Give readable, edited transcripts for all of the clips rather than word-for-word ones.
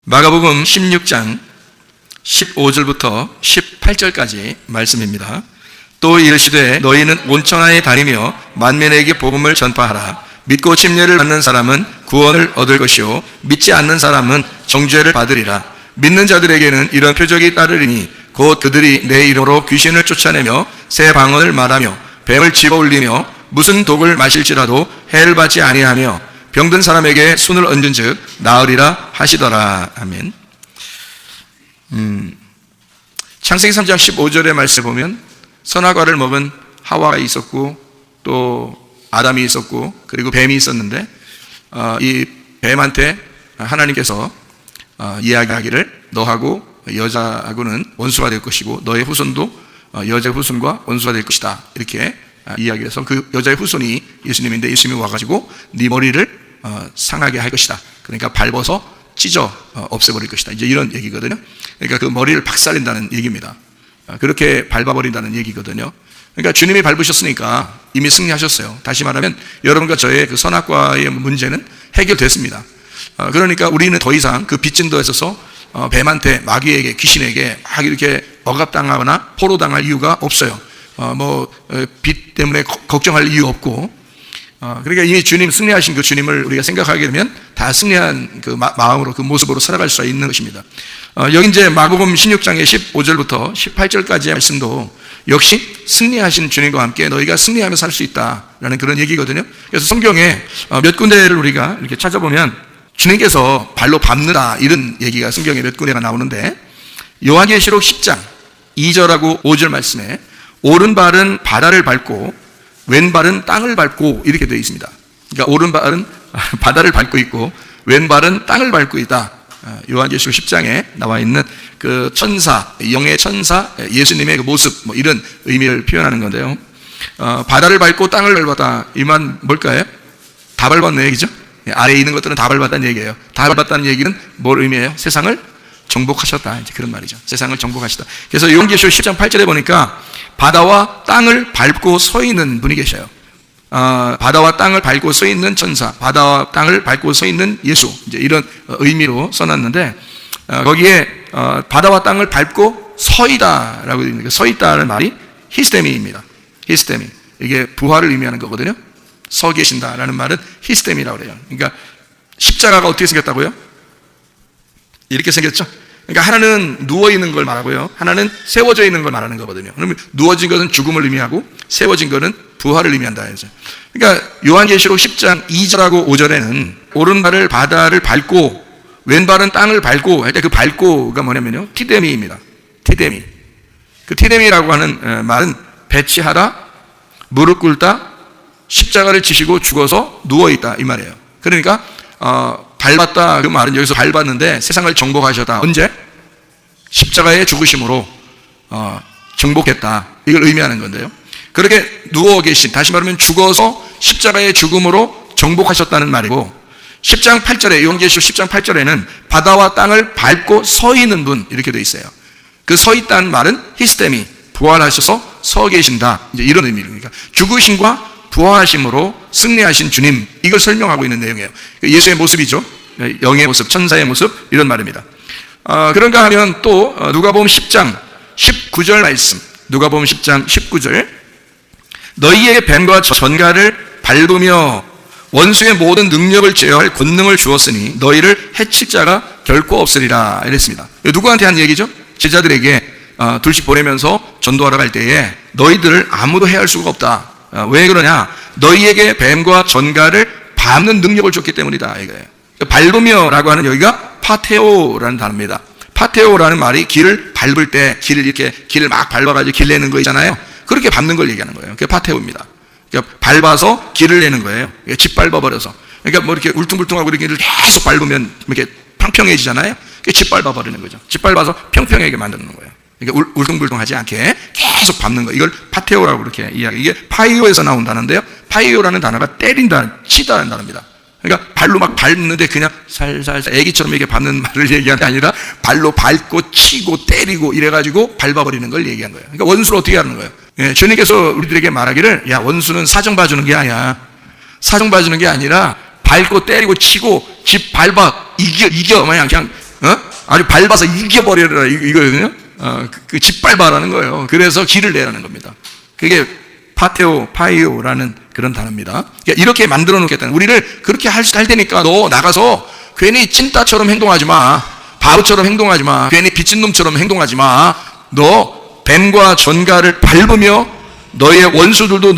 마가복음 16장 15절부터 18절까지 말씀입니다. 또 이르시되 너희는 온 천하에 다니며 만민에게 복음을 전파하라. 믿고 침례를 받는 사람은 구원을 얻을 것이요 믿지 않는 사람은 정죄를 받으리라. 믿는 자들에게는 이런 표적이 따르리니 곧 그들이 내 이름으로 귀신을 쫓아내며 새 방언을 말하며 뱀을 집어올리며 무슨 독을 마실지라도 해를 받지 아니하며 병든 사람에게 손을 얹은 즉 나으리라 하시더라. 아멘. 창세기 3장 15절의 말씀을 보면 선악과를 먹은 하와가 있었고 또 아담이 있었고 그리고 뱀이 있었는데 이 뱀한테 하나님께서 이야기하기를 너하고 여자하고는 원수가 될 것이고 너의 후손도 여자의 후손과 원수가 될 것이다 이렇게 이야기해서 그 여자의 후손이 예수님인데 예수님이 와가지고 네 머리를 상하게 할 것이다. 그러니까 밟아서 찢어 없애버릴 것이다. 이제 이런 얘기거든요. 그러니까 그 머리를 박살낸다는 얘기입니다. 그렇게 밟아버린다는 얘기거든요. 그러니까 주님이 밟으셨으니까 이미 승리하셨어요. 다시 말하면 여러분과 저의 그 선악과의 문제는 해결됐습니다. 그러니까 우리는 더 이상 그 빚진도에 있어서 뱀한테 마귀에게 귀신에게 막 이렇게 억압당하거나 포로당할 이유가 없어요. 빚 때문에 걱정할 이유 없고 그러니까 이미 주님 승리하신 그 주님을 우리가 생각하게 되면 다 승리한 그 마음으로 그 모습으로 살아갈 수 있는 것입니다. 여기 이제 마가복음 16장의 15절부터 18절까지의 말씀도 역시 승리하신 주님과 함께 너희가 승리하며 살 수 있다라는 그런 얘기거든요. 그래서 성경에 몇 군데를 우리가 이렇게 찾아보면 주님께서 발로 밟는다 이런 얘기가 성경에 몇 군데가 나오는데 요한계시록 10장 2절하고 5절 말씀에 오른발은 바다를 밟고 왼발은 땅을 밟고 이렇게 되어 있습니다. 그러니까 오른발은 바다를 밟고 있고 왼발은 땅을 밟고 있다. 요한계시록 10장에 나와 있는 그 천사, 영의 천사 예수님의 그 모습 이런 의미를 표현하는 건데요. 바다를 밟고 땅을 밟았다. 이 말 뭘까요? 다 밟았네 얘기죠. 아래에 있는 것들은 다 밟았다는 얘기예요. 다 밟았다는 얘기는 뭘 의미해요? 세상을 정복하셨다. 이제 그런 말이죠. 세상을 정복하시다. 그래서 요한계시록 10장 8절에 보니까 바다와 땅을 밟고 서 있는 분이 계셔요. 바다와 땅을 밟고 서 있는 천사, 바다와 땅을 밟고 서 있는 예수, 이제 이런 의미로 써놨는데 거기에 바다와 땅을 밟고 서 있다라고 되어 있는 서 있다는 말이 히스테미입니다. 히스테미. 이게 부활을 의미하는 거거든요. 서 계신다라는 말은 히스테미라고 그래요. 그러니까 십자가가 어떻게 생겼다고요? 이렇게 생겼죠? 그러니까 하나는 누워있는 걸 말하고요. 하나는 세워져 있는 걸 말하는 거거든요. 그러면 누워진 것은 죽음을 의미하고 세워진 것은 부활을 의미한다. 그러니까 요한계시록 10장 2절하고 5절에는 오른발을 바다를 밟고 왼발은 땅을 밟고 할 때 그 밟고가 뭐냐면요. 티데미입니다. 티데미. 그 티데미라고 하는 말은 배치하다, 무릎 꿇다, 십자가를 지시고 죽어서 누워있다 이 말이에요. 그러니까 밟았다 그 말은 여기서 밟았는데 세상을 정복하셨다. 언제? 십자가의 죽으심으로 정복했다. 이걸 의미하는 건데요. 그렇게 누워 계신, 다시 말하면 죽어서 십자가의 죽음으로 정복하셨다는 말이고 10장 8절에 요한계시록 10장 8절에는 바다와 땅을 밟고 서 있는 분 이렇게 되어 있어요. 그 서 있다는 말은 히스테미, 부활하셔서 서 계신다. 이제 이런 의미입니다. 죽으심과 부활하심으로 승리하신 주님 이걸 설명하고 있는 내용이에요. 예수의 모습이죠. 영의 모습, 천사의 모습 이런 말입니다. 그런가 하면 또 누가복음 10장 19절 말씀, 누가복음 10장 19절 너희에게 뱀과 전갈을 밟으며 원수의 모든 능력을 제어할 권능을 주었으니 너희를 해칠 자가 결코 없으리라 이랬습니다. 누구한테 한 얘기죠? 제자들에게 둘씩 보내면서 전도하러 갈 때에 너희들을 아무도 해할 수가 없다. 왜 그러냐? 너희에게 뱀과 전갈을 밟는 능력을 줬기 때문이다 이거예요. 밟으며라고 하는 여기가 파테오라는 단어입니다. 파테오라는 말이 길을 밟을 때 길을 막 밟아가지고 길 내는 거 있잖아요. 그렇게 밟는 걸 얘기하는 거예요. 그게 파테오입니다. 그러니까 밟아서 길을 내는 거예요. 짓밟아버려서. 그러니까 뭐 이렇게 울퉁불퉁하고 이렇게 계속 밟으면 이렇게 평평해지잖아요. 그게 짓밟아버리는 거죠. 짓밟아서 평평하게 만드는 거예요. 그러니까 울퉁불퉁하지 않게 계속 밟는 거. 이걸 파테오라고 그렇게 이야기. 이게 파이오에서 나온 단어인데요. 파이오라는 단어가 때린다, 치다라는 단어입니다. 그러니까 발로 막 밟는데 그냥 살살살 애기처럼 이렇게 밟는 말을 얘기하는 게 아니라 발로 밟고 치고 때리고 이래가지고 밟아버리는 걸 얘기한 거예요. 그러니까 원수를 어떻게 하는 거예요? 예, 주님께서 우리들에게 말하기를 야 원수는 사정 봐주는 게 아니야. 사정 봐주는 게 아니라 밟고 때리고 치고 집 밟아 이겨 그냥 아주 밟아서 이겨버려라 이거거든요. 그 짓밟아라는 거예요. 그래서 길을 내라는 겁니다. 그게 파이오라는 그런 단어입니다. 그러니까 이렇게 만들어 놓겠다는, 우리를 그렇게 할 테니까 너 나가서 괜히 찐따처럼 행동하지 마, 바보처럼 행동하지 마, 괜히 빚진 놈처럼 행동하지 마. 너 뱀과 전갈을 밟으며 너의 원수들도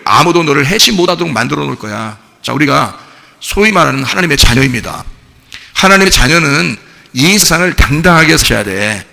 아무도 너를 해치 못하도록 만들어 놓을 거야. 자, 우리가 소위 말하는 하나님의 자녀입니다. 하나님의 자녀는 이 세상을 당당하게 사셔야 돼.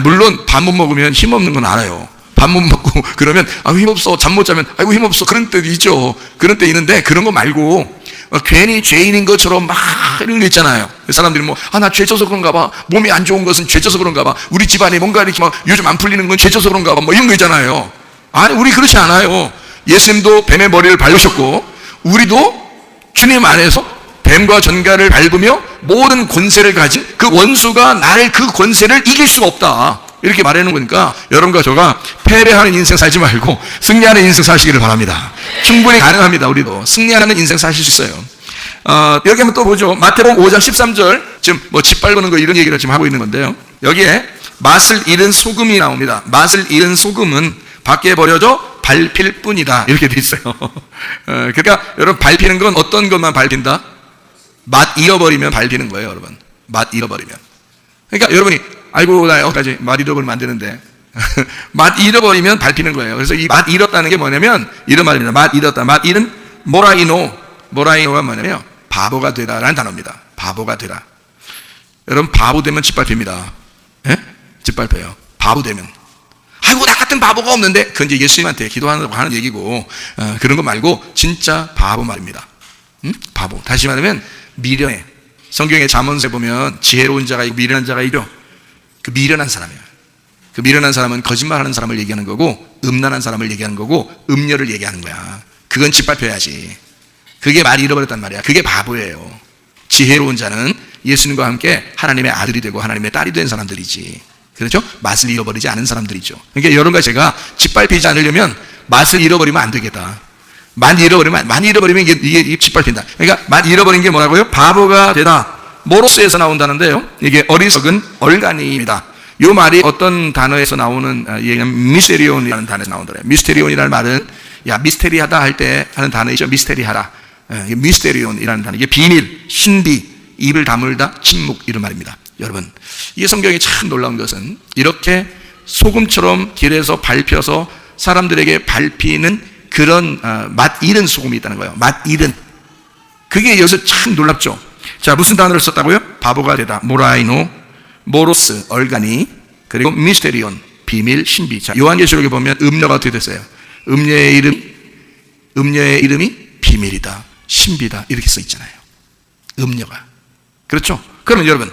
물론 밥 못 먹으면 힘없는 건 알아요. 밥 못 먹고 그러면 힘없어, 잠 못 자면 아이고 힘없어, 그런 때도 있죠. 그런 때 있는데 그런 거 말고 괜히 죄인인 것처럼 막 이런 거 있잖아요. 사람들이 나 죄져서 그런가 봐, 몸이 안 좋은 것은 죄져서 그런가 봐, 우리 집안이 뭔가 이렇게 막 요즘 안 풀리는 건 죄져서 그런가 봐, 이런 거 있잖아요. 아니, 우리 그렇지 않아요. 예수님도 뱀의 머리를 밟으셨고 우리도 주님 안에서 뱀과 전갈을 밟으며 모든 권세를 가진 그 원수가 나를, 그 권세를 이길 수가 없다, 이렇게 말하는 거니까 여러분과 저가 패배하는 인생 살지 말고 승리하는 인생 사시기를 바랍니다. 충분히 가능합니다. 우리도 승리하는 인생 사실 수 있어요. 여기 한번 또 보죠. 마태복음 5장 13절, 지금 짓밟는 거 이런 얘기를 지금 하고 있는 건데요, 여기에 맛을 잃은 소금이 나옵니다. 맛을 잃은 소금은 밖에 버려져 밟힐 뿐이다, 이렇게 돼 있어요. 그러니까 여러분, 밟히는 건 어떤 것만 밟힌다? 맛 잃어버리면 밟히는 거예요, 여러분. 맛 잃어버리면. 그러니까 여러분이 아이고 나 여기까지 맛 잃어버리면 안 되는데 맛 잃어버리면 밟히는 거예요. 그래서 이 맛 잃었다는 게 뭐냐면 이런 말입니다. 맛 잃었다. 맛 잃은 모라이노가 뭐냐면 바보가 되다라는 단어입니다. 바보가 되다. 여러분, 바보 되면 짓밟힙니다. 예? 짓밟혀요. 바보 되면. 아이고 나 같은 바보가 없는데, 그건 이제 예수님한테 기도하라고 하는 얘기고, 그런 거 말고 진짜 바보 말입니다. 바보. 다시 말하면 미련해. 성경의 잠언서에 보면 지혜로운 자가 있고 미련한 자가 있죠. 그 미련한 사람이에요. 그 미련한 사람은 거짓말하는 사람을 얘기하는 거고, 음란한 사람을 얘기하는 거고, 음녀를 얘기하는 거야. 그건 짓밟혀야지. 그게 말 잃어버렸단 말이야. 그게 바보예요. 지혜로운 자는 예수님과 함께 하나님의 아들이 되고 하나님의 딸이 된 사람들이지. 그렇죠? 맛을 잃어버리지 않은 사람들이죠. 그러니까 여러분과 제가 짓밟히지 않으려면 맛을 잃어버리면 안 되겠다. 많이 잃어버리면 이게 짓밟힌다. 그러니까 맛 잃어버린 게 뭐라고요? 바보가 되다. 모로스에서 나온다는데요, 이게 어리석은 얼간이입니다. 이 말이 어떤 단어에서 나오는 얘기냐면 미스테리온이라는 단어에서 나오더래요. 미스테리온이라는 말은 미스테리하다 할 때 하는 단어이죠. 미스테리하라. 미스테리온이라는 단어, 이게 비밀, 신비, 입을 다물다, 침묵, 이런 말입니다. 여러분, 이 성경이 참 놀라운 것은 이렇게 소금처럼 길에서 밟혀서 사람들에게 밟히는 그런 맛 잃은 소금이 있다는 거예요. 맛 잃은. 그게 여기서 참 놀랍죠. 자, 무슨 단어를 썼다고요? 바보가 되다, 모라이노, 모로스, 얼간이, 그리고 미스테리온, 비밀, 신비. 자, 요한계시록에 보면 음녀가 어떻게 됐어요? 음녀의 이름이 비밀이다, 신비다, 이렇게 써 있잖아요. 음녀가. 그렇죠? 그러면 여러분,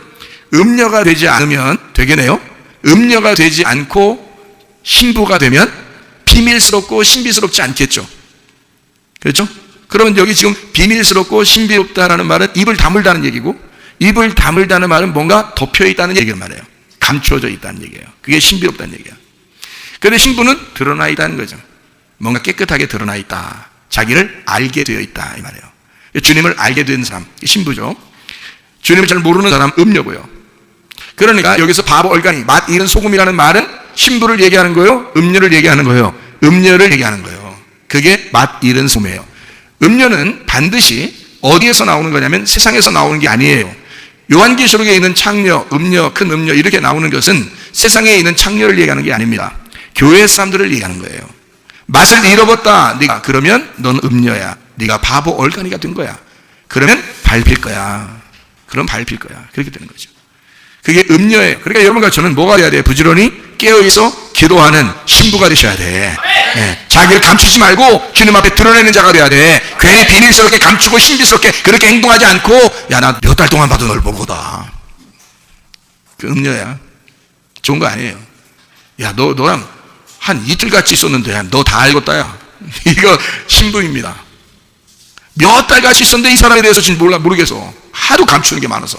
음녀가 되지 않으면 되겠네요. 음녀가 되지 않고 신부가 되면 비밀스럽고 신비스럽지 않겠죠. 그렇죠? 그러면 여기 지금 비밀스럽고 신비롭다라는 말은 입을 다물다는 얘기고, 입을 다물다는 말은 뭔가 덮여있다는 얘기를 말해요. 감추어져 있다는 얘기예요. 그게 신비롭다는 얘기예요. 그런데 신부는 드러나 있다는 거죠. 뭔가 깨끗하게 드러나 있다. 자기를 알게 되어 있다, 이 말이에요. 주님을 알게 된 사람, 신부죠. 주님을 잘 모르는 사람, 음녀고요. 그러니까 여기서 바보 얼간이, 맛 잃은 소금이라는 말은 신부를 얘기하는 거예요? 음녀를 얘기하는 거예요? 음녀를 얘기하는 거예요. 그게 맛 잃은 소금이에요. 음녀는 반드시 어디에서 나오는 거냐면 세상에서 나오는 게 아니에요. 요한계시록에 있는 창녀, 음녀, 큰 음녀 이렇게 나오는 것은 세상에 있는 창녀를 얘기하는 게 아닙니다. 교회 사람들을 얘기하는 거예요. 맛을 잃어버렸다, 네가. 그러면 넌 음녀야. 네가 바보 얼간이가 된 거야. 그러면 밟힐 거야. 그럼 밟힐 거야. 그렇게 되는 거죠. 그게 음녀예요. 그러니까 여러분과 저는 뭐가 돼야 돼요? 부지런히 깨어있어 기도하는 신부가 되셔야 돼. 네. 자기를 감추지 말고 주님 앞에 드러내는 자가 돼야 돼. 괜히 비밀스럽게 감추고 신비스럽게 그렇게 행동하지 않고, 야, 나 몇 달 동안 봐도 널 보고다. 그 음녀야. 좋은 거 아니에요. 야, 너랑 한 이틀 같이 있었는데 너 다 알겠다, 야. 이거 신부입니다. 몇 달 같이 있었는데 이 사람에 대해서 진짜 모르겠어. 하도 감추는 게 많아서.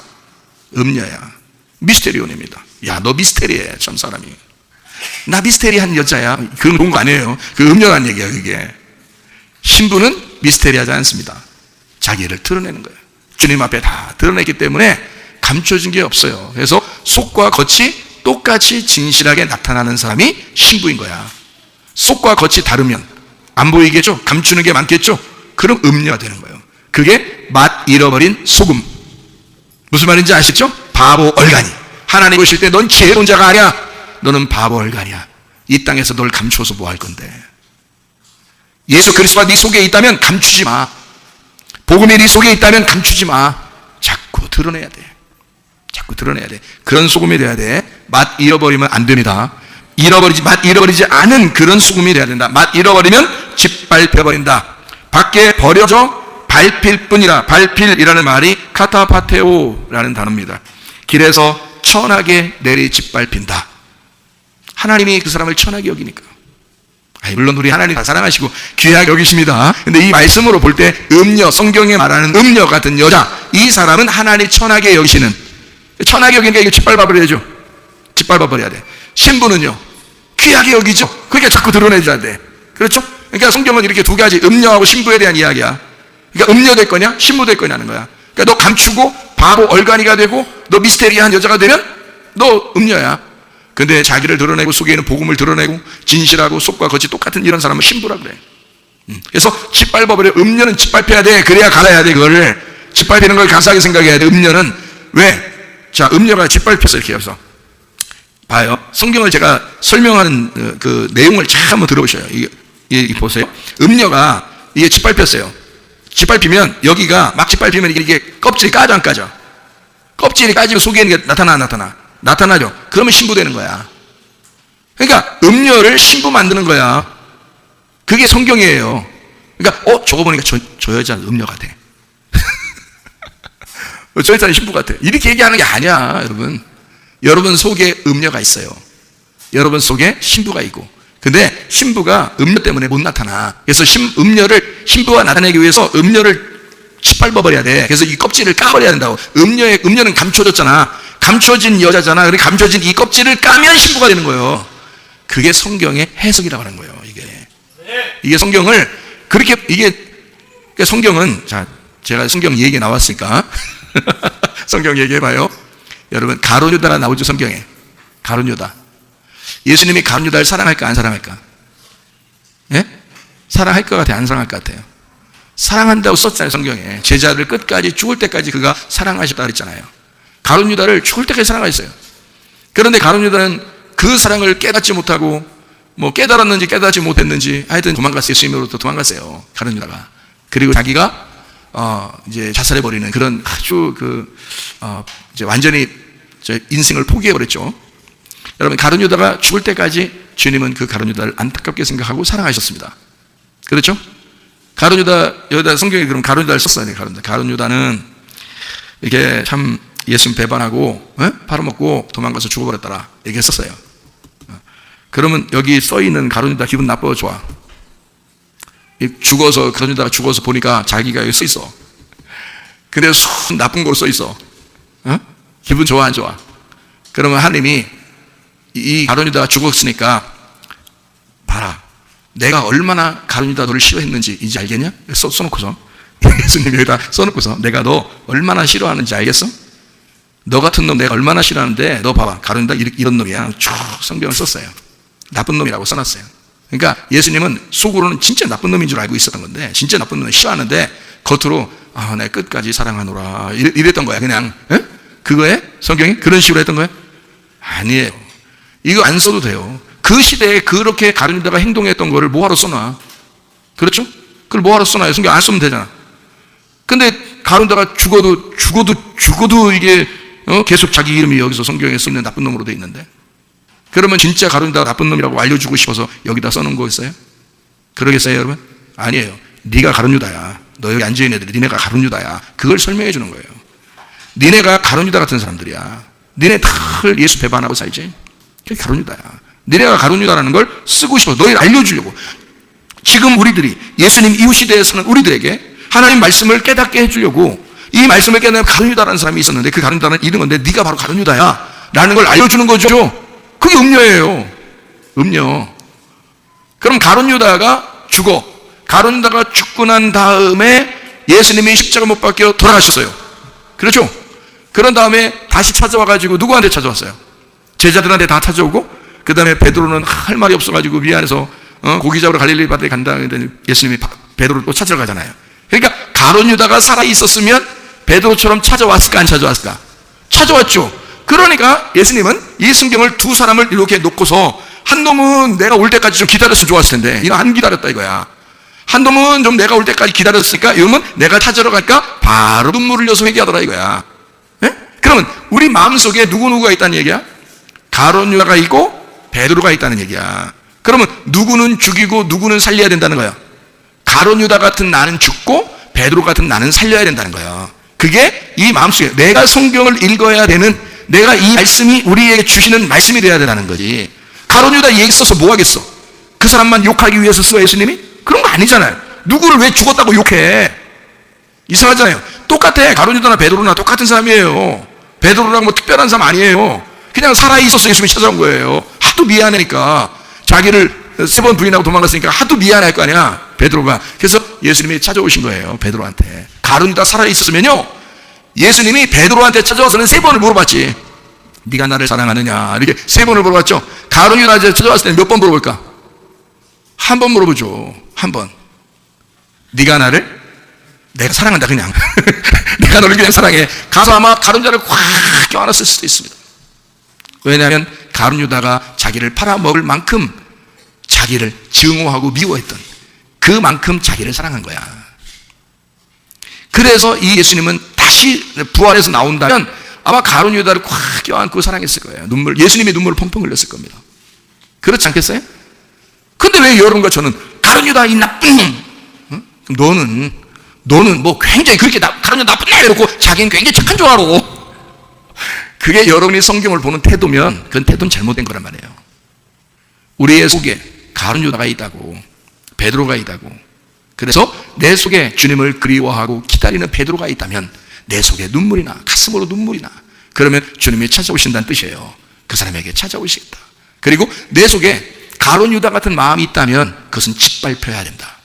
음녀야. 미스테리온입니다. 야, 너 미스테리해, 참 사람이. 나 미스테리한 여자야. 그런 거 아니에요. 그 음녀란 얘기야, 그게. 신부는 미스테리하지 않습니다. 자기를 드러내는 거예요. 주님 앞에 다 드러냈기 때문에 감춰진 게 없어요. 그래서 속과 겉이 똑같이 진실하게 나타나는 사람이 신부인 거야. 속과 겉이 다르면 안 보이겠죠? 감추는 게 많겠죠? 그럼 음녀가 되는 거예요. 그게 맛 잃어버린 소금. 무슨 말인지 아시죠? 바보 얼간이. 하나님 보실 때 넌 지혜로운 자가 아니야. 너는 바보 얼간이야. 이 땅에서 널 감추어서 뭐 할 건데. 예수 그리스도가 네 속에 있다면 감추지 마. 복음이 네 속에 있다면 감추지 마. 자꾸 드러내야 돼. 자꾸 드러내야 돼. 그런 소금이 돼야 돼. 맛 잃어버리면 안 됩니다. 맛 잃어버리지 않은 그런 소금이 돼야 된다. 맛 잃어버리면 짓밟혀버린다. 밖에 버려져 밟힐 뿐이라. 밟힐이라는 말이 카타파테오라는 단어입니다. 길에서 천하게 내리 짓밟힌다. 하나님이 그 사람을 천하게 여기니까. 물론 우리 하나님 다 사랑하시고 귀하게 여기십니다. 근데 이 말씀으로 볼 때 음녀, 성경에 말하는 음녀 같은 여자, 이 사람은 하나님 천하게 여기시는, 천하게 여기니까 이거 짓밟아버려야죠. 짓밟아버려야 돼. 신부는요, 귀하게 여기죠. 그러니까 자꾸 드러내줘야 돼. 그렇죠? 그러니까 성경은 이렇게 두 가지, 음녀하고 신부에 대한 이야기야. 그러니까 음녀 될 거냐, 신부 될 거냐는 거야. 그러니까 너 감추고 바보 얼간이가 되고 너 미스테리한 여자가 되면 너 음녀야. 근데 자기를 드러내고 속에 있는 복음을 드러내고 진실하고 속과 겉이 똑같은 이런 사람은 신부라 그래. 그래서 짓밟아버려. 음녀는 짓밟혀야 돼. 그래야 갈아야 돼. 그거를 짓밟히는 걸 감사하게 생각해야 돼. 음녀는 왜? 자, 음녀가 짓밟혔어. 이렇게 해서 봐요. 성경을 제가 설명하는 그 내용을 잘 한번 들어보셔요. 이게 보세요. 음녀가 이게 짓밟혔어요. 짓밟히면 여기가 막 짓밟히면 이게 껍질이 까져 안 까져? 껍질이 까지면 속에 있는 게 나타나죠. 그러면 신부 되는 거야. 그러니까 음녀를 신부 만드는 거야. 그게 성경이에요. 그러니까 저거 보니까 저 여자는 음녀 같아. 저 여자는 신부 같아. 이렇게 얘기하는 게 아니야. 여러분 속에 음녀가 있어요. 여러분 속에 신부가 있고. 근데 신부가 음녀 때문에 못 나타나. 그래서 음녀를 신부가 나타내기 위해서 음녀를 짓밟아버려야 돼. 그래서 이 껍질을 까버려야 된다고. 음녀는 감춰졌잖아. 감춰진 여자잖아. 그리고 감춰진 이 껍질을 까면 신부가 되는 거예요. 그게 성경의 해석이라고 하는 거예요. 이게 성경을 그렇게 그러니까 성경은, 자, 제가 성경 얘기 나왔으니까 성경 얘기해봐요. 여러분, 가룟유다가 나오죠. 성경에 가룟유다. 예수님이 가룟유다를 사랑할까 안 사랑할까? 예? 사랑할 것 같아요? 안 사랑할 것 같아요? 사랑한다고 썼잖아요. 성경에 제자를 끝까지 죽을 때까지 그가 사랑하셨다 그랬잖아요. 가룟유다를 죽을 때까지 사랑하셨어요. 그런데 가룟유다는 그 사랑을 깨닫지 못하고 뭐 깨달았는지 깨닫지 못했는지 하여튼 도망갔어요. 예수님으로부터 도망갔어요. 가룟유다가. 그리고 자기가 이제 자살해버리는 그런 아주 이제 완전히 인생을 포기해버렸죠. 여러분, 가룟유다가 죽을 때까지 주님은 그 가룟유다를 안타깝게 생각하고 사랑하셨습니다. 그렇죠? 여기다 성경에 그럼 가룟유다를 썼어요. 가룟유다는 이게 참 예수님 배반하고 팔아먹고 도망가서 죽어버렸더라. 이렇게 했었어요. 그러면 여기 써있는 가룟유다 기분 나빠요, 좋아? 가룟유다가 죽어서 보니까 자기가 여기 써있어. 근데 나쁜 걸로 써있어. 기분 좋아, 안 좋아? 그러면 하나님이 이 가룟유다가 죽었으니까 봐라, 내가 얼마나 가룟유다 너를 싫어했는지 이제 알겠냐? 써놓고서 예수님이 여기다 써놓고서 내가 너 얼마나 싫어하는지 알겠어? 너 같은 놈 내가 얼마나 싫어하는데 너 봐봐, 가룟유다 이런 놈이야. 쭉 성경을 썼어요. 나쁜 놈이라고 써놨어요. 그러니까 예수님은 속으로는 진짜 나쁜 놈인 줄 알고 있었던 건데, 진짜 나쁜 놈을 싫어하는데 겉으로 내가 끝까지 사랑하노라 이랬던 거야. 그냥 그거에 성경이 그런 식으로 했던 거예요? 아니에요. 이거 안 써도 돼요. 그 시대에 그렇게 가룟유다가 행동했던 거를 뭐하러 써놔? 그렇죠? 그걸 뭐하러 써놔요? 성경 안 쓰면 되잖아. 근데 가룟유다가 죽어도 이게 계속 자기 이름이 여기서 성경에 쓰는 나쁜 놈으로 돼 있는데, 그러면 진짜 가룟유다가 나쁜 놈이라고 알려주고 싶어서 여기다 써놓은 거겠어요? 그러겠어요, 여러분? 아니에요. 네가 가룟유다야. 너 여기 앉아있는 애들이 니네가 가룟유다야. 그걸 설명해 주는 거예요. 니네가 가룟유다 같은 사람들이야. 니네 다 예수 배반하고 살지. 그게 가룟유다야. 니네가 가룟유다라는 걸 쓰고 싶어 너희를 알려주려고. 지금 우리들이 예수님 이후 시대에서는 우리들에게 하나님 말씀을 깨닫게 해주려고, 이 말씀을 깨닫는 가룟유다라는 사람이 있었는데 그 가룟유다는 이런 건데 네가 바로 가룟유다야 라는 걸 알려주는 거죠. 그게 음녀예요. 음녀. 그럼 가룟유다가 죽고 난 다음에 예수님이 십자가 못 박혀 돌아가셨어요. 그렇죠? 그런 다음에 다시 찾아와가지고 누구한테 찾아왔어요? 제자들한테 다 찾아오고, 그 다음에 베드로는 할 말이 없어가지고 미안해서 고기 잡으러 갈릴리 바다에 간다. 예수님이 베드로를 또 찾으러 가잖아요. 그러니까 가룟 유다가 살아 있었으면 베드로처럼 찾아왔을까 안 찾아왔을까? 찾아왔죠. 그러니까 예수님은 이 성경을 두 사람을 이렇게 놓고서 한 놈은 내가 올 때까지 좀 기다렸으면 좋았을 텐데 이거 안 기다렸다 이거야. 한 놈은 좀 내가 올 때까지 기다렸으니까 이놈은 내가 찾으러 갈까 바로 눈물을 흘려서 회개하더라 이거야. 네? 그러면 우리 마음속에 누구누구가 있다는 얘기야? 가룟 유다가 있고 베드로가 있다는 얘기야. 그러면 누구는 죽이고 누구는 살려야 된다는 거야. 가룟 유다 같은 나는 죽고 베드로 같은 나는 살려야 된다는 거예요. 그게 이 마음속에 내가 성경을 읽어야 되는, 내가 이 말씀이 우리에게 주시는 말씀이 되어야 되는 거지. 가룟 유다 얘기 써서 뭐 하겠어? 그 사람만 욕하기 위해서 써 예수님이? 그런 거 아니잖아요. 누구를 왜 죽었다고 욕해? 이상하잖아요. 똑같아. 가룟 유다나 베드로나 똑같은 사람이에요. 베드로랑 뭐 특별한 사람 아니에요. 그냥 살아있어서 예수님이 찾아온 거예요. 하도 미안하니까, 자기를 3번 부인하고 도망갔으니까 하도 미안할 거 아니야, 베드로가. 그래서 예수님이 찾아오신 거예요, 베드로한테. 가룟 유다 살아있었으면요, 예수님이 베드로한테 찾아와서는 3번을 물어봤지. 네가 나를 사랑하느냐, 이렇게 3번을 물어봤죠. 가룟 유다 찾아왔을 때는 몇 번 물어볼까? 한 번 물어보죠. 한 번. 네가 나를? 내가 사랑한다 그냥. 내가 너를 그냥 사랑해. 가서 아마 가룟 유다를 꽉 껴안았을 수도 있습니다. 왜냐하면 가룟 유다가 자기를 팔아먹을 만큼 자기를 증오하고 미워했던 그만큼 자기를 사랑한 거야. 그래서 이 예수님은 다시 부활해서 나온다면 아마 가룟 유다를 꽉 껴안고 사랑했을 거예요. 예수님의 눈물을 펑펑 흘렸을 겁니다. 그렇지 않겠어요? 근데 왜 여러분과 저는 가룟 유다 이 나쁜 놈, 응? 너는 뭐 굉장히 그렇게 가룟 유다 나쁜 놈 이러고 자기는 굉장히 착한 줄 알아. 그게 여러분이 성경을 보는 태도면 그건 태도는 잘못된 거란 말이에요. 우리의 속에 가룟 유다가 있다고, 베드로가 있다고. 그래서 내 속에 주님을 그리워하고 기다리는 베드로가 있다면 내 속에 눈물이 나, 가슴으로 눈물이 나. 그러면 주님이 찾아오신다는 뜻이에요. 그 사람에게 찾아오시겠다. 그리고 내 속에 가룟 유다 같은 마음이 있다면 그것은 짓밟혀야 된다.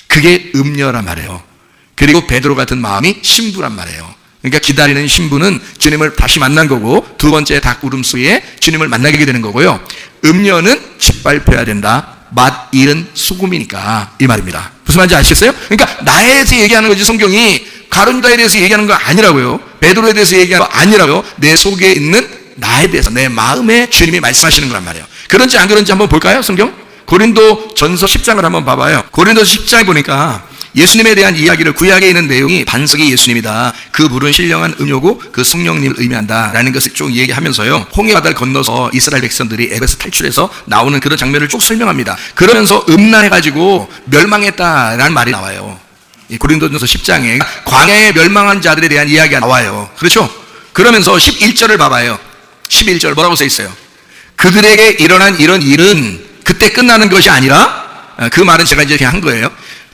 그게 음녀란 말이에요. 그리고 베드로 같은 마음이 신부란 말이에요. 그러니까 기다리는 신부는 주님을 다시 만난 거고, 두 번째 닭 울음소리에 주님을 만나게 되는 거고요. 음녀는 짓밟혀야 된다. 맛 잃은 소금이니까, 이 말입니다. 무슨 말인지 아시겠어요? 그러니까 나에 대해서 얘기하는 거지, 성경이 가룟 유다에 대해서 얘기하는 거 아니라고요. 베드로에 대해서 얘기하는 거 아니라고요. 내 속에 있는 나에 대해서, 내 마음에 주님이 말씀하시는 거란 말이에요. 그런지 안 그런지 한번 볼까요, 성경? 고린도 전서 10장을 한번 봐봐요. 고린도 10장에 보니까 예수님에 대한 이야기를, 구약에 있는 내용이 반석이 예수님이다, 그 물은 신령한 음료고 그 성령님을 의미한다 라는 것을 쭉 얘기하면서요, 홍해 바다를 건너서 이스라엘 백성들이 에베소 탈출해서 나오는 그런 장면을 쭉 설명합니다. 그러면서 음란해가지고 멸망했다라는 말이 나와요. 이 고린도전서 10장에 광야에 멸망한 자들에 대한 이야기가 나와요. 그렇죠? 그러면서 11절을 봐봐요. 11절 뭐라고 써 있어요? 그들에게 일어난 이런 일은 그때 끝나는 것이 아니라, 그 말은 제가 이제 그냥 한 거예요.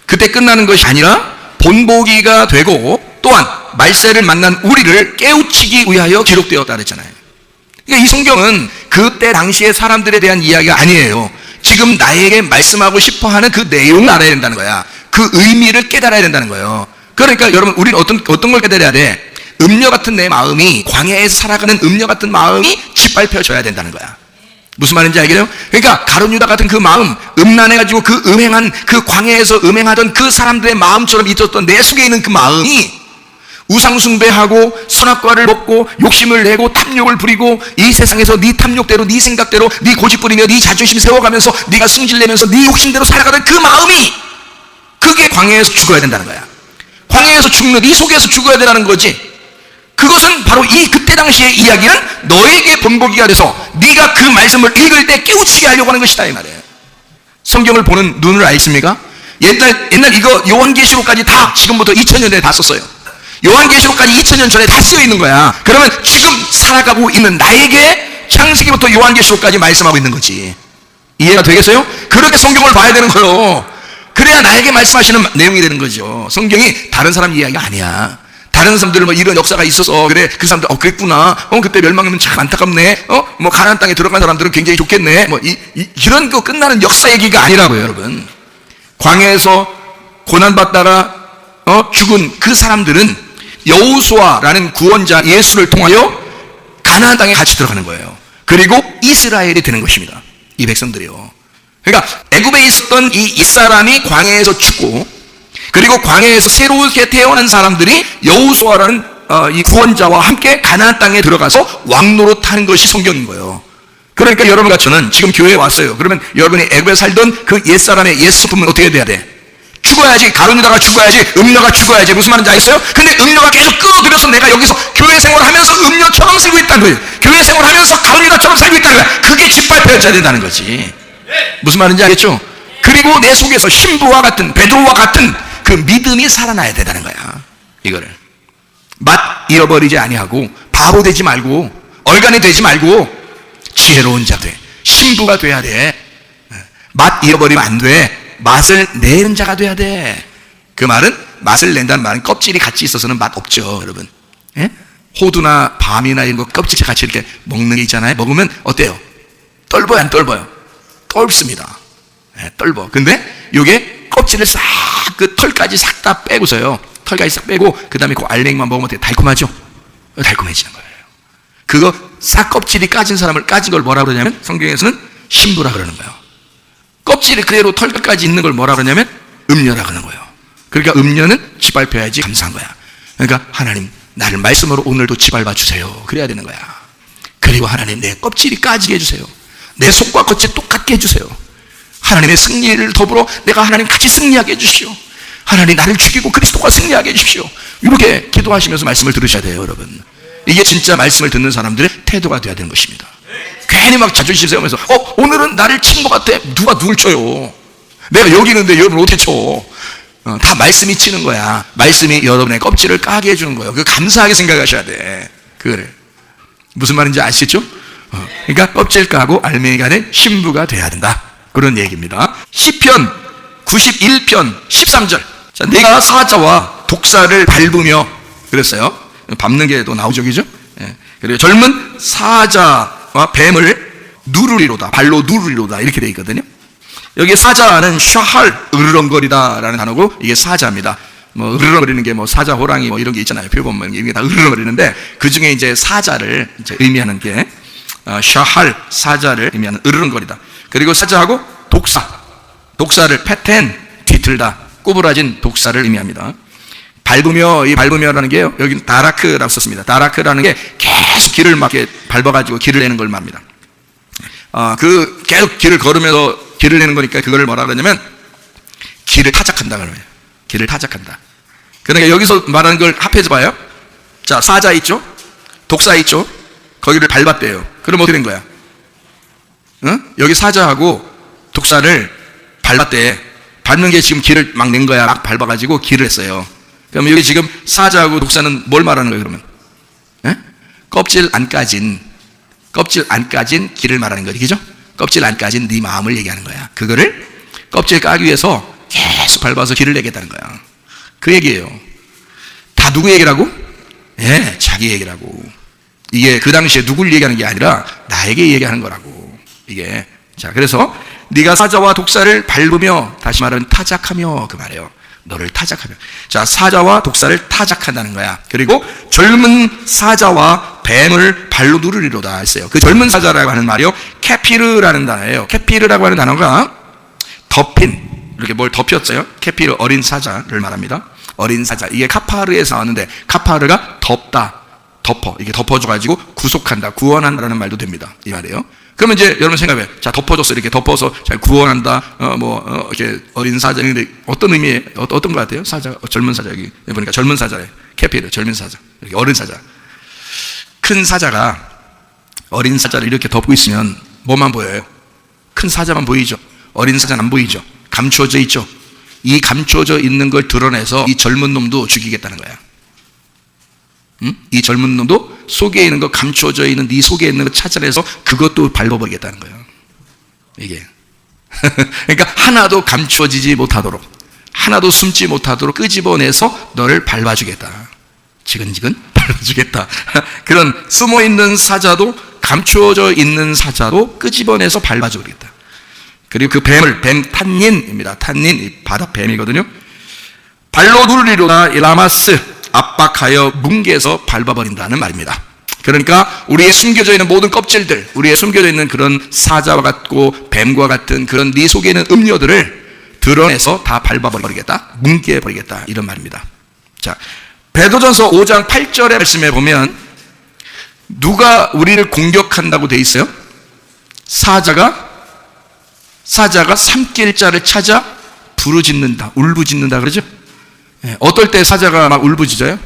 그때 끝나는 것이 아니라 본보기가 되고 또한 말세를 만난 우리를 깨우치기 위하여 기록되었다 그랬잖아요. 그러니까 이 성경은 그때 당시의 사람들에 대한 이야기가 아니에요. 지금 나에게 말씀하고 싶어하는 그 내용을 알아야 된다는 거야. 그 의미를 깨달아야 된다는 거예요. 그러니까 여러분, 우리는 어떤 걸 깨달아야 돼? 음녀 같은 내 마음이, 광야에서 살아가는 음녀 같은 마음이 짓밟혀져야 된다는 거야. 무슨 말인지 알겠어요? 그러니까 가룟 유다 같은 그 마음, 음란해가지고 그 음행한, 그 광야에서 음행하던 그 사람들의 마음처럼 있었던 내 속에 있는 그 마음이 우상숭배하고 선악과를 먹고 욕심을 내고 탐욕을 부리고 이 세상에서 네 탐욕대로, 네 생각대로, 네 고집 부리며 네 자존심 세워가면서 네가 승질내면서 네 욕심대로 살아가던 그 마음이, 그게 광야에서 죽어야 된다는 거야. 광야에서 죽는, 네 속에서 죽어야 되라는 거지. 그것은 바로 이 그때 당시의 이야기는 너에게 본보기가 돼서 네가 그 말씀을 읽을 때 깨우치게 하려고 하는 것이다, 이 말이에요. 성경을 보는 눈을 아십니까? 옛날 이거 요한계시록까지 다 지금부터 2000년 전에 다 썼어요. 요한계시록까지 2000년 전에 다 쓰여 있는 거야. 그러면 지금 살아가고 있는 나에게 창세기부터 요한계시록까지 말씀하고 있는 거지. 이해가 되겠어요? 그렇게 성경을 봐야 되는 거예요. 그래야 나에게 말씀하시는 내용이 되는 거죠. 성경이 다른 사람 이야기가 아니야. 다른 사람들 뭐 이런 역사가 있어서 그래, 그 사람들 그랬구나, 그때 멸망하면 참 안타깝네, 뭐 가나안 땅에 들어간 사람들은 굉장히 좋겠네, 뭐 이런 거 끝나는 역사 얘기가 아니라고요, 여러분. 광야에서 고난받다가 죽은 그 사람들은 여호수아라는 구원자 예수를 통하여 가나안 땅에 같이 들어가는 거예요. 그리고 이스라엘이 되는 것입니다. 이 백성들이요. 그러니까 애굽에 있었던 이 옛사람이 광야에서 죽고, 그리고 광야에서 새롭게 태어난 사람들이 여호수아라는 이 구원자와 함께 가나안 땅에 들어가서 왕노릇하는 것이 성경인 거예요. 그러니까 여러분과 저는 지금 교회에 왔어요. 그러면 여러분이 애굽에 살던 그 옛사람의 옛속품은 어떻게 돼야 돼? 죽어야지. 가룟유다가 죽어야지. 음녀가 죽어야지. 무슨 말인지 알겠어요? 근데 음녀가 계속 끌어들여서 내가 여기서 교회 생활하면서 음녀처럼 살고 있다는 거예요. 교회 생활하면서 가룟유다처럼 살고 있다는 거야. 그게 짓밟혀져야 된다는 거지. 무슨 말인지 알겠죠? 그리고 내 속에서 신부와 같은, 베드로와 같은 그 믿음이 살아나야 된다는 거야. 이거를 맛 잃어버리지 아니하고, 바보 되지 말고, 얼간이 되지 말고 지혜로운 자 돼. 신부가 돼야 돼. 맛 잃어버리면 안 돼. 맛을 내는 자가 돼야 돼. 그 말은, 맛을 낸다는 말은 껍질이 같이 있어서는 맛 없죠, 여러분. 예? 호두나 밤이나 이런 거 껍질 같이 이렇게 먹는 게 있잖아요. 먹으면 어때요? 떫어요, 안 떫어요? 떫습니다. 예, 떫어. 근데 이게 껍질을 싹, 그 털까지 싹 다 빼고서요. 털까지 싹 빼고, 그 다음에 그 알맹이만 먹으면 되게 달콤하죠? 달콤해지는 거예요. 그거 싹 껍질이 까진 사람을, 까진 걸 뭐라 그러냐면, 성경에서는 신부라 그러는 거예요. 껍질이 그대로 털까지 있는 걸 뭐라 그러냐면 음녀라 그러는 거예요. 그러니까 음녀는 짓밟혀야지 감사한 거야. 그러니까 하나님, 나를 말씀으로 오늘도 짓밟아 주세요. 그래야 되는 거야. 그리고 하나님, 내 껍질이 까지게 해주세요. 내 속과 겉이 똑같게 해주세요. 하나님의 승리를 더불어 내가 하나님 같이 승리하게 해주시오. 하나님, 나를 죽이고 그리스도가 승리하게 해주시오. 이렇게 기도하시면서 말씀을 들으셔야 돼요, 여러분. 이게 진짜 말씀을 듣는 사람들의 태도가 되어야 되는 것입니다. 괜히 막 자존심 세우면서 오늘은 나를 친 것 같아. 누가 누굴 쳐요? 내가 여기 있는데 여러분 어떻게 쳐? 다 말씀이 치는 거야. 말씀이 여러분의 껍질을 까게 해주는 거예요. 그 감사하게 생각하셔야 돼. 그래. 무슨 말인지 아시죠? 그러니까 껍질 까고 알맹이가 된 신부가 돼야 된다. 그런 얘기입니다. 시편 91편 13절. 자, 내가 사자와 독사를 밟으며, 그랬어요. 밟는 게 또 나오죠, 그죠? 예. 그리고 젊은 사자와 뱀을 누르리로다, 발로 누르리로다, 이렇게 되어 있거든요. 여기 사자는 샤할, 으르렁거리다라는 단어고, 이게 사자입니다. 뭐 으르렁거리는 게 뭐 사자, 호랑이 뭐 이런 게 있잖아요. 표본문 이게 다 으르렁거리는데, 그 중에 이제 사자를 이제 의미하는 게 샤할, 사자를 의미하는 으르렁거리다. 그리고 사자하고 독사를 패텐, 뒤틀다, 꼬부라진 독사를 의미합니다. 밟으며, 이 밟으며라는 게 여기 다라크라고 썼습니다. 다라크라는 게 계속 길을 막 이렇게 밟아가지고 길을 내는 걸 말합니다. 그 계속 길을 걸으면서 길을 내는 거니까 그걸 뭐라 그러냐면 길을 타작한다 그러면. 길을 타작한다. 그러니까 여기서 말하는 걸 합해서 봐요. 자, 사자 있죠? 독사 있죠? 거기를 밟았대요. 그럼 어떻게 된 거야? 여기 사자하고 독사를 밟았대. 밟는 게 지금 길을 막 낸 거야. 막 밟아가지고 길을 했어요. 그럼 여기 지금 사자하고 독사는 뭘 말하는 거예요, 그러면? 예? 껍질 안 까진 길을 말하는 거지, 그죠? 껍질 안 까진 네 마음을 얘기하는 거야. 그거를 껍질 까기 위해서 계속 밟아서 길을 내겠다는 거야. 그 얘기예요. 다 누구 얘기라고? 예, 자기 얘기라고. 이게 그 당시에 누굴 얘기하는 게 아니라 나에게 얘기하는 거라고. 이게. 자, 그래서 네가 사자와 독사를 밟으며, 다시 말하면 타작하며, 그 말이에요. 너를 타작하며. 자, 사자와 독사를 타작한다는 거야. 그리고 젊은 사자와 뱀을 발로 누르리로다 했어요. 그 젊은 사자라고 하는 말이요, 케피르라는 단어예요. 케피르라고 하는 단어가 덮인, 이렇게 뭘 덮였어요. 케피르, 어린 사자를 말합니다. 어린 사자. 이게 카파르에서 나왔는데, 카파르가 덮다, 덮어, 이게 덮어줘가지고 구속한다, 구원한다라는 말도 됩니다. 이 말이에요. 그러면 이제 여러분 생각해. 자, 덮어줬어. 이렇게 덮어서 잘 구원한다. 이렇게 어린 사자인데 어떤 의미에, 어떤 것 같아요? 사자, 젊은 사자. 여기 보니까 젊은 사자래. 캐피르, 젊은 사자. 이렇게 어린 사자. 큰 사자가 어린 사자를 이렇게 덮고 있으면 뭐만 보여요? 큰 사자만 보이죠. 어린 사자는 안 보이죠. 감추어져 있죠. 이 감추어져 있는 걸 드러내서 이 젊은 놈도 죽이겠다는 거야. 이 젊은 놈도 속에 있는 거, 감추어져 있는 네 속에 있는 거 찾아내서 그것도 밟아버리겠다는 거예요. 이게. 그러니까 하나도 감추어지지 못하도록, 하나도 숨지 못하도록 끄집어내서 너를 밟아주겠다. 지근지근 밟아주겠다. 그런 숨어있는 사자도, 감추어져 있는 사자도 끄집어내서 밟아주겠다. 그리고 그 뱀을, 뱀 탄닌입니다. 탄닌, 이 바다 뱀이거든요. 발로 누르리로다, 이 라마스, 압박하여 뭉개서 밟아버린다는 말입니다. 그러니까 우리의 숨겨져 있는 모든 껍질들, 우리의 숨겨져 있는 그런 사자와 같고 뱀과 같은 그런 네 속에 있는 음료들을 드러내서 다 밟아버리겠다, 뭉개버리겠다, 이런 말입니다. 자, 베드로전서 5장 8절의 말씀에 보면 누가 우리를 공격한다고 돼 있어요? 사자가 삼킬 자를 찾아 부르짖는다, 울부짖는다 그러죠? 어떨 때 사자가 막 울부짖어요?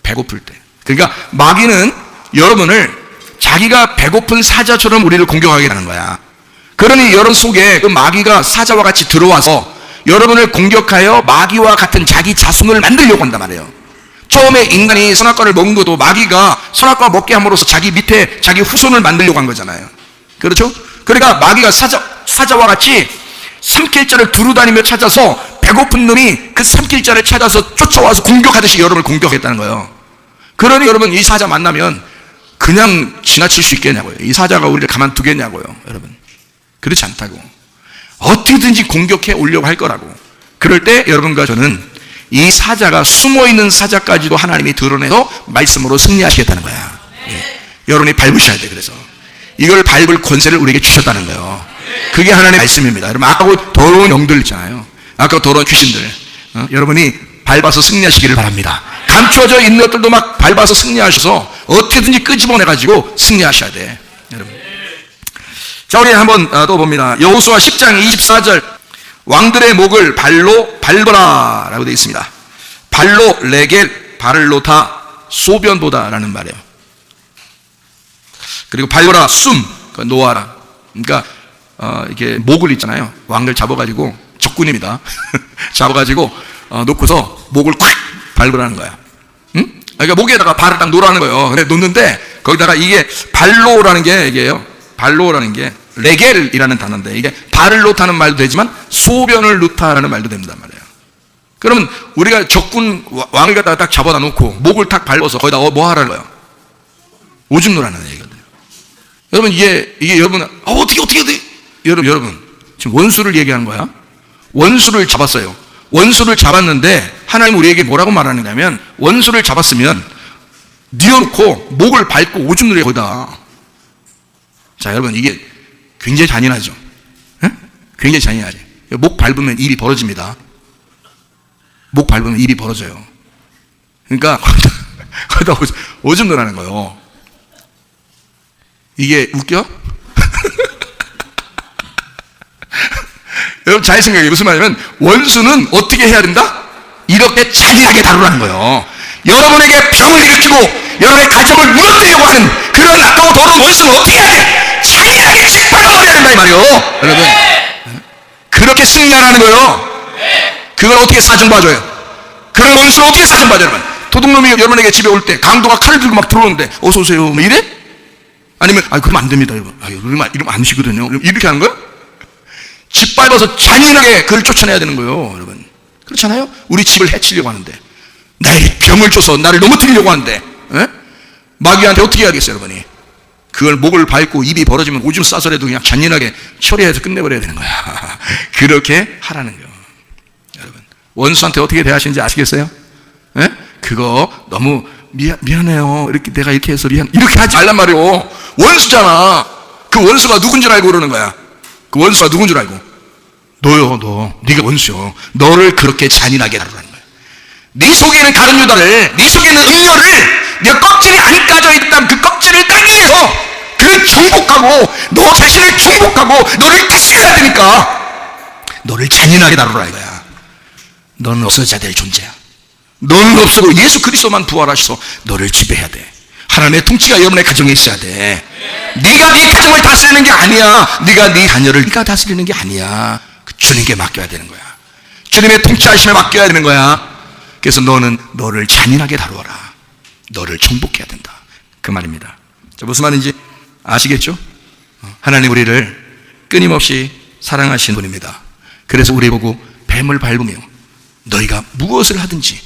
배고플 때. 그러니까 마귀는 여러분을 자기가 배고픈 사자처럼 우리를 공격하게 하는 거야. 그러니 여러분 속에 그 마귀가 사자와 같이 들어와서 여러분을 공격하여 마귀와 같은 자기 자손을 만들려고 한단 말이에요. 처음에 인간이 선악과를 먹은 것도 마귀가 선악과 먹게 함으로써 자기 밑에 자기 후손을 만들려고 한 거잖아요. 그렇죠? 그러니까 마귀가 사자와 같이 삼킬 자를 두루다니며 찾아서 배고픈 놈이 그 삼킬 자를 찾아서 쫓아와서 공격하듯이 여러분을 공격했다는 거예요. 그러니 여러분 이 사자 만나면 그냥 지나칠 수 있겠냐고요. 이 사자가 우리를 가만두겠냐고요. 여러분 그렇지 않다고. 어떻게든지 공격해 오려고 할 거라고. 그럴 때 여러분과 저는 이 사자가 숨어있는 사자까지도 하나님이 드러내서 말씀으로 승리하시겠다는 거야. 여러분이 밟으셔야 돼. 그래서 이걸 밟을 권세를 우리에게 주셨다는 거예요. 그게 하나님의 말씀입니다. 여러분 아까 더러운 영들 있잖아요. 아까 더러운 귀신들, 여러분이 밟아서 승리하시기를 바랍니다. 감추어져 있는 것들도 막 밟아서 승리하셔서 어떻게든지 끄집어내가지고 승리하셔야 돼. 여러분. 자, 우리 한번 또 봅니다. 여호수아 10장 24절, 왕들의 목을 발로 밟아라 라고 되어 있습니다. 발로 레겔, 발을 놓다, 소변보다 라는 말이에요. 그리고 밟아라, 숨, 놓아라. 그러니까 이렇게 목을 있잖아요. 왕들 잡아가지고, 적군입니다. 잡아가지고 놓고서 목을 콱 밟으라는 거야. 응? 그러니까 목에다가 발을 딱 놓으라는 거예요. 근데 놓는데 거기다가 이게 발로라는 게 이게요. 발로라는 게 레겔이라는 단어인데 이게 발을 놓다는 말도 되지만 소변을 놓다라는 말도 됩니다 말이에요. 그러면 우리가 적군 왕을 갖다가 딱 잡아다 놓고 목을 탁 밟아서 거기다 뭐 하라는 거예요? 오줌 놓으라는 얘기거든요. 여러분 이게 여러분 어떻게 여러분 지금 원수를 얘기하는 거야. 원수를 잡았어요. 원수를 잡았는데 하나님 우리에게 뭐라고 말하느냐면 원수를 잡았으면 뉘어놓고 목을 밟고 오줌 누려 거기다. 자 여러분 이게 굉장히 잔인하죠. 에? 굉장히 잔인하지. 목 밟으면 입이 벌어집니다. 목 밟으면 입이 벌어져요. 그러니까 거기다 오줌 누라는 거예요. 이게 웃겨? 여러분 잘 생각해요. 무슨 말이냐면 원수는 어떻게 해야 된다? 이렇게 잔인하게 다루라는 거예요. 여러분에게 병을 일으키고 여러분의 가정을 무너뜨리려고 하는 그런 아까워 더러운 원수는 어떻게 해야 돼? 잔인하게 짓밟아버려야 된다 이 말이에요. 여러분 그렇게 승리하라는 거예요. 그걸 어떻게 사정봐줘요? 그런 원수는 어떻게 사정봐줘요? 여러분 도둑놈이 여러분에게 집에 올 때 강도가 칼을 들고 막 들어오는데 어서 오세요 뭐 이래? 아니면 그러면 안 됩니다 여러분. 이러면 안 쉬거든요. 이렇게 하는 거예요? 짓밟아서 잔인하게 그를 쫓아내야 되는 거예요. 여러분 그렇잖아요? 우리 집을 해치려고 하는데 나에게 병을 줘서 나를 넘어뜨리려고 하는데 마귀한테 어떻게 해야겠어요 여러분이? 그걸 목을 밟고 입이 벌어지면 오줌 싸서라도 그냥 잔인하게 처리해서 끝내버려야 되는 거야. 그렇게 하라는 거예요. 여러분 원수한테 어떻게 대하시는지 아시겠어요? 그거 너무 미안해요 이렇게 내가 이렇게 해서 이렇게 하지 말란 말이에요. 원수잖아. 그 원수가 누군 줄 알고 그러는 거야. 그 원수가 누군 줄 알고? 너요. 네가 원수요. 너를 그렇게 잔인하게 다루라는 거야. 네 속에 있는 가룟 유다를, 네 속에 있는 음료를 네 껍질이 안 까져 있다면 그 껍질을 까기 위해서 그를 정복하고 너 자신을 정복하고 너를 다스려야 되니까 너를 잔인하게 다루라 이거야. 너는 없어져야 될 존재야. 너는 없어도 예수 그리스도만 부활하셔서 너를 지배해야 돼. 하나님의 통치가 여러분의 가정에 있어야 돼. 네가 네 가정을 다스리는 게 아니야. 네가 네 자녀를 네가 다스리는 게 아니야. 그 주님께 맡겨야 되는 거야. 주님의 통치하심에 맡겨야 되는 거야. 그래서 너는 너를 잔인하게 다루어라. 너를 정복해야 된다. 그 말입니다. 자, 무슨 말인지 아시겠죠? 하나님 우리를 끊임없이 사랑하시는 분입니다. 그래서 우리 보고 뱀을 밟으며 너희가 무엇을 하든지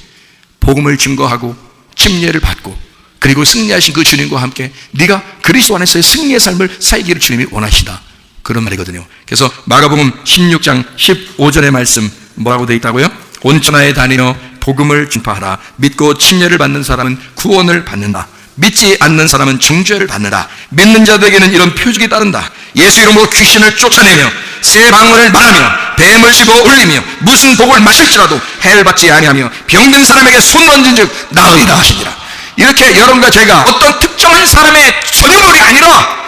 복음을 증거하고 침례를 받고 그리고 승리하신 그 주님과 함께 네가 그리스도 안에서의 승리의 삶을 살기를 주님이 원하시다. 그런 말이거든요. 그래서 마가복음 16장 15절의 말씀 뭐라고 되어 있다고요? 온천하에 다니며 복음을 전파하라. 믿고 침례를 받는 사람은 구원을 받는다. 믿지 않는 사람은 중죄를 받는다. 믿는 자들에게는 이런 표적이 따른다. 예수 이름으로 귀신을 쫓아내며 새 방언을 말하며 뱀을 집어 올리며 무슨 복을 마실지라도 해를 받지 아니하며 병든 사람에게 손 얹은즉 나으리라 하시니라. 이렇게 여러분과 제가 어떤 특정한 사람의 전유물이 아니라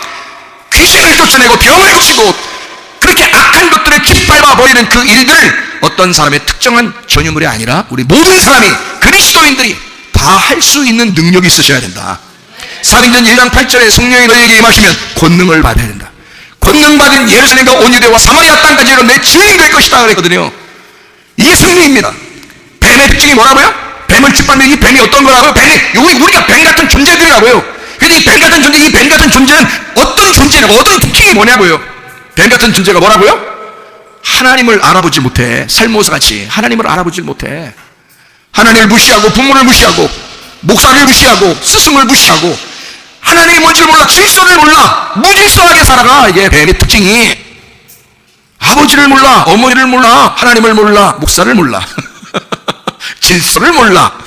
귀신을 쫓아내고 병을 고치고 그렇게 악한 것들을 짓밟아 버리는 그 일들을 어떤 사람의 특정한 전유물이 아니라 우리 모든 사람이, 그리스도인들이 다 할 수 있는 능력이 있으셔야 된다. 사도행전 1장 8절에 성령이 너희에게 임하시면 권능을 받아야 된다. 권능받은 예루살렘과 온 유대와 사마리아 땅까지 내 증인이 될 것이다 그랬거든요. 이게 승리입니다. 뱀의 특징이 뭐라고요? 뱀을 짓밟는 이 뱀이 어떤 거라고요? 뱀이 우리가 뱀 같은 존재들이라고요. 근데 이 뱀 같은 존재, 이 뱀 같은 존재는 어떤 존재냐고, 어떤 특징이 뭐냐고요? 뱀 같은 존재가 뭐라고요? 하나님을 알아보지 못해. 살모사 같이 하나님을 알아보지 못해. 하나님을 무시하고 부모를 무시하고 목사를 무시하고 스승을 무시하고 하나님이 뭔지를 몰라. 질서를 몰라. 무질서하게 살아가. 이게 뱀의 특징이. 아버지를 몰라, 어머니를 몰라, 하나님을 몰라, 목사를 몰라. 질서를 몰라.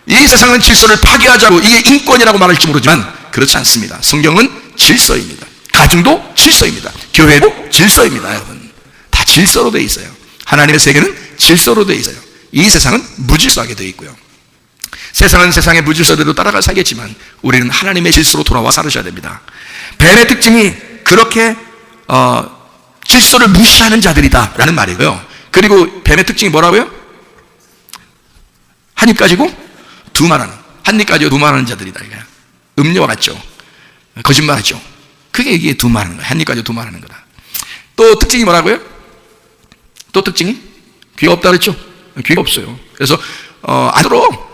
이 세상은 질서를 파괴하자고 이게 인권이라고 말할지 모르지만 그렇지 않습니다. 성경은 질서입니다. 가정도 질서입니다. 교회도 질서입니다. 여러분, 다 질서로 되어 있어요. 하나님의 세계는 질서로 되어 있어요. 이 세상은 무질서하게 되어 있고요. 세상은 세상의 무질서대로 따라가 살겠지만 우리는 하나님의 질서로 돌아와 살으셔야 됩니다. 뱀의 특징이 그렇게 질서를 무시하는 자들이다 라는 말이고요. 그리고 뱀의 특징이 뭐라고요? 한 입 가지고 두말하는, 한 입 가지고 두말하는 자들이다. 음료와 같죠. 거짓말하죠. 그게 이게 두말하는 거야. 한 입 가지고 두말하는 거다. 또 특징이 뭐라고요? 또 특징이 귀가 없다 그랬죠. 귀가 없어요. 그래서 안 들어.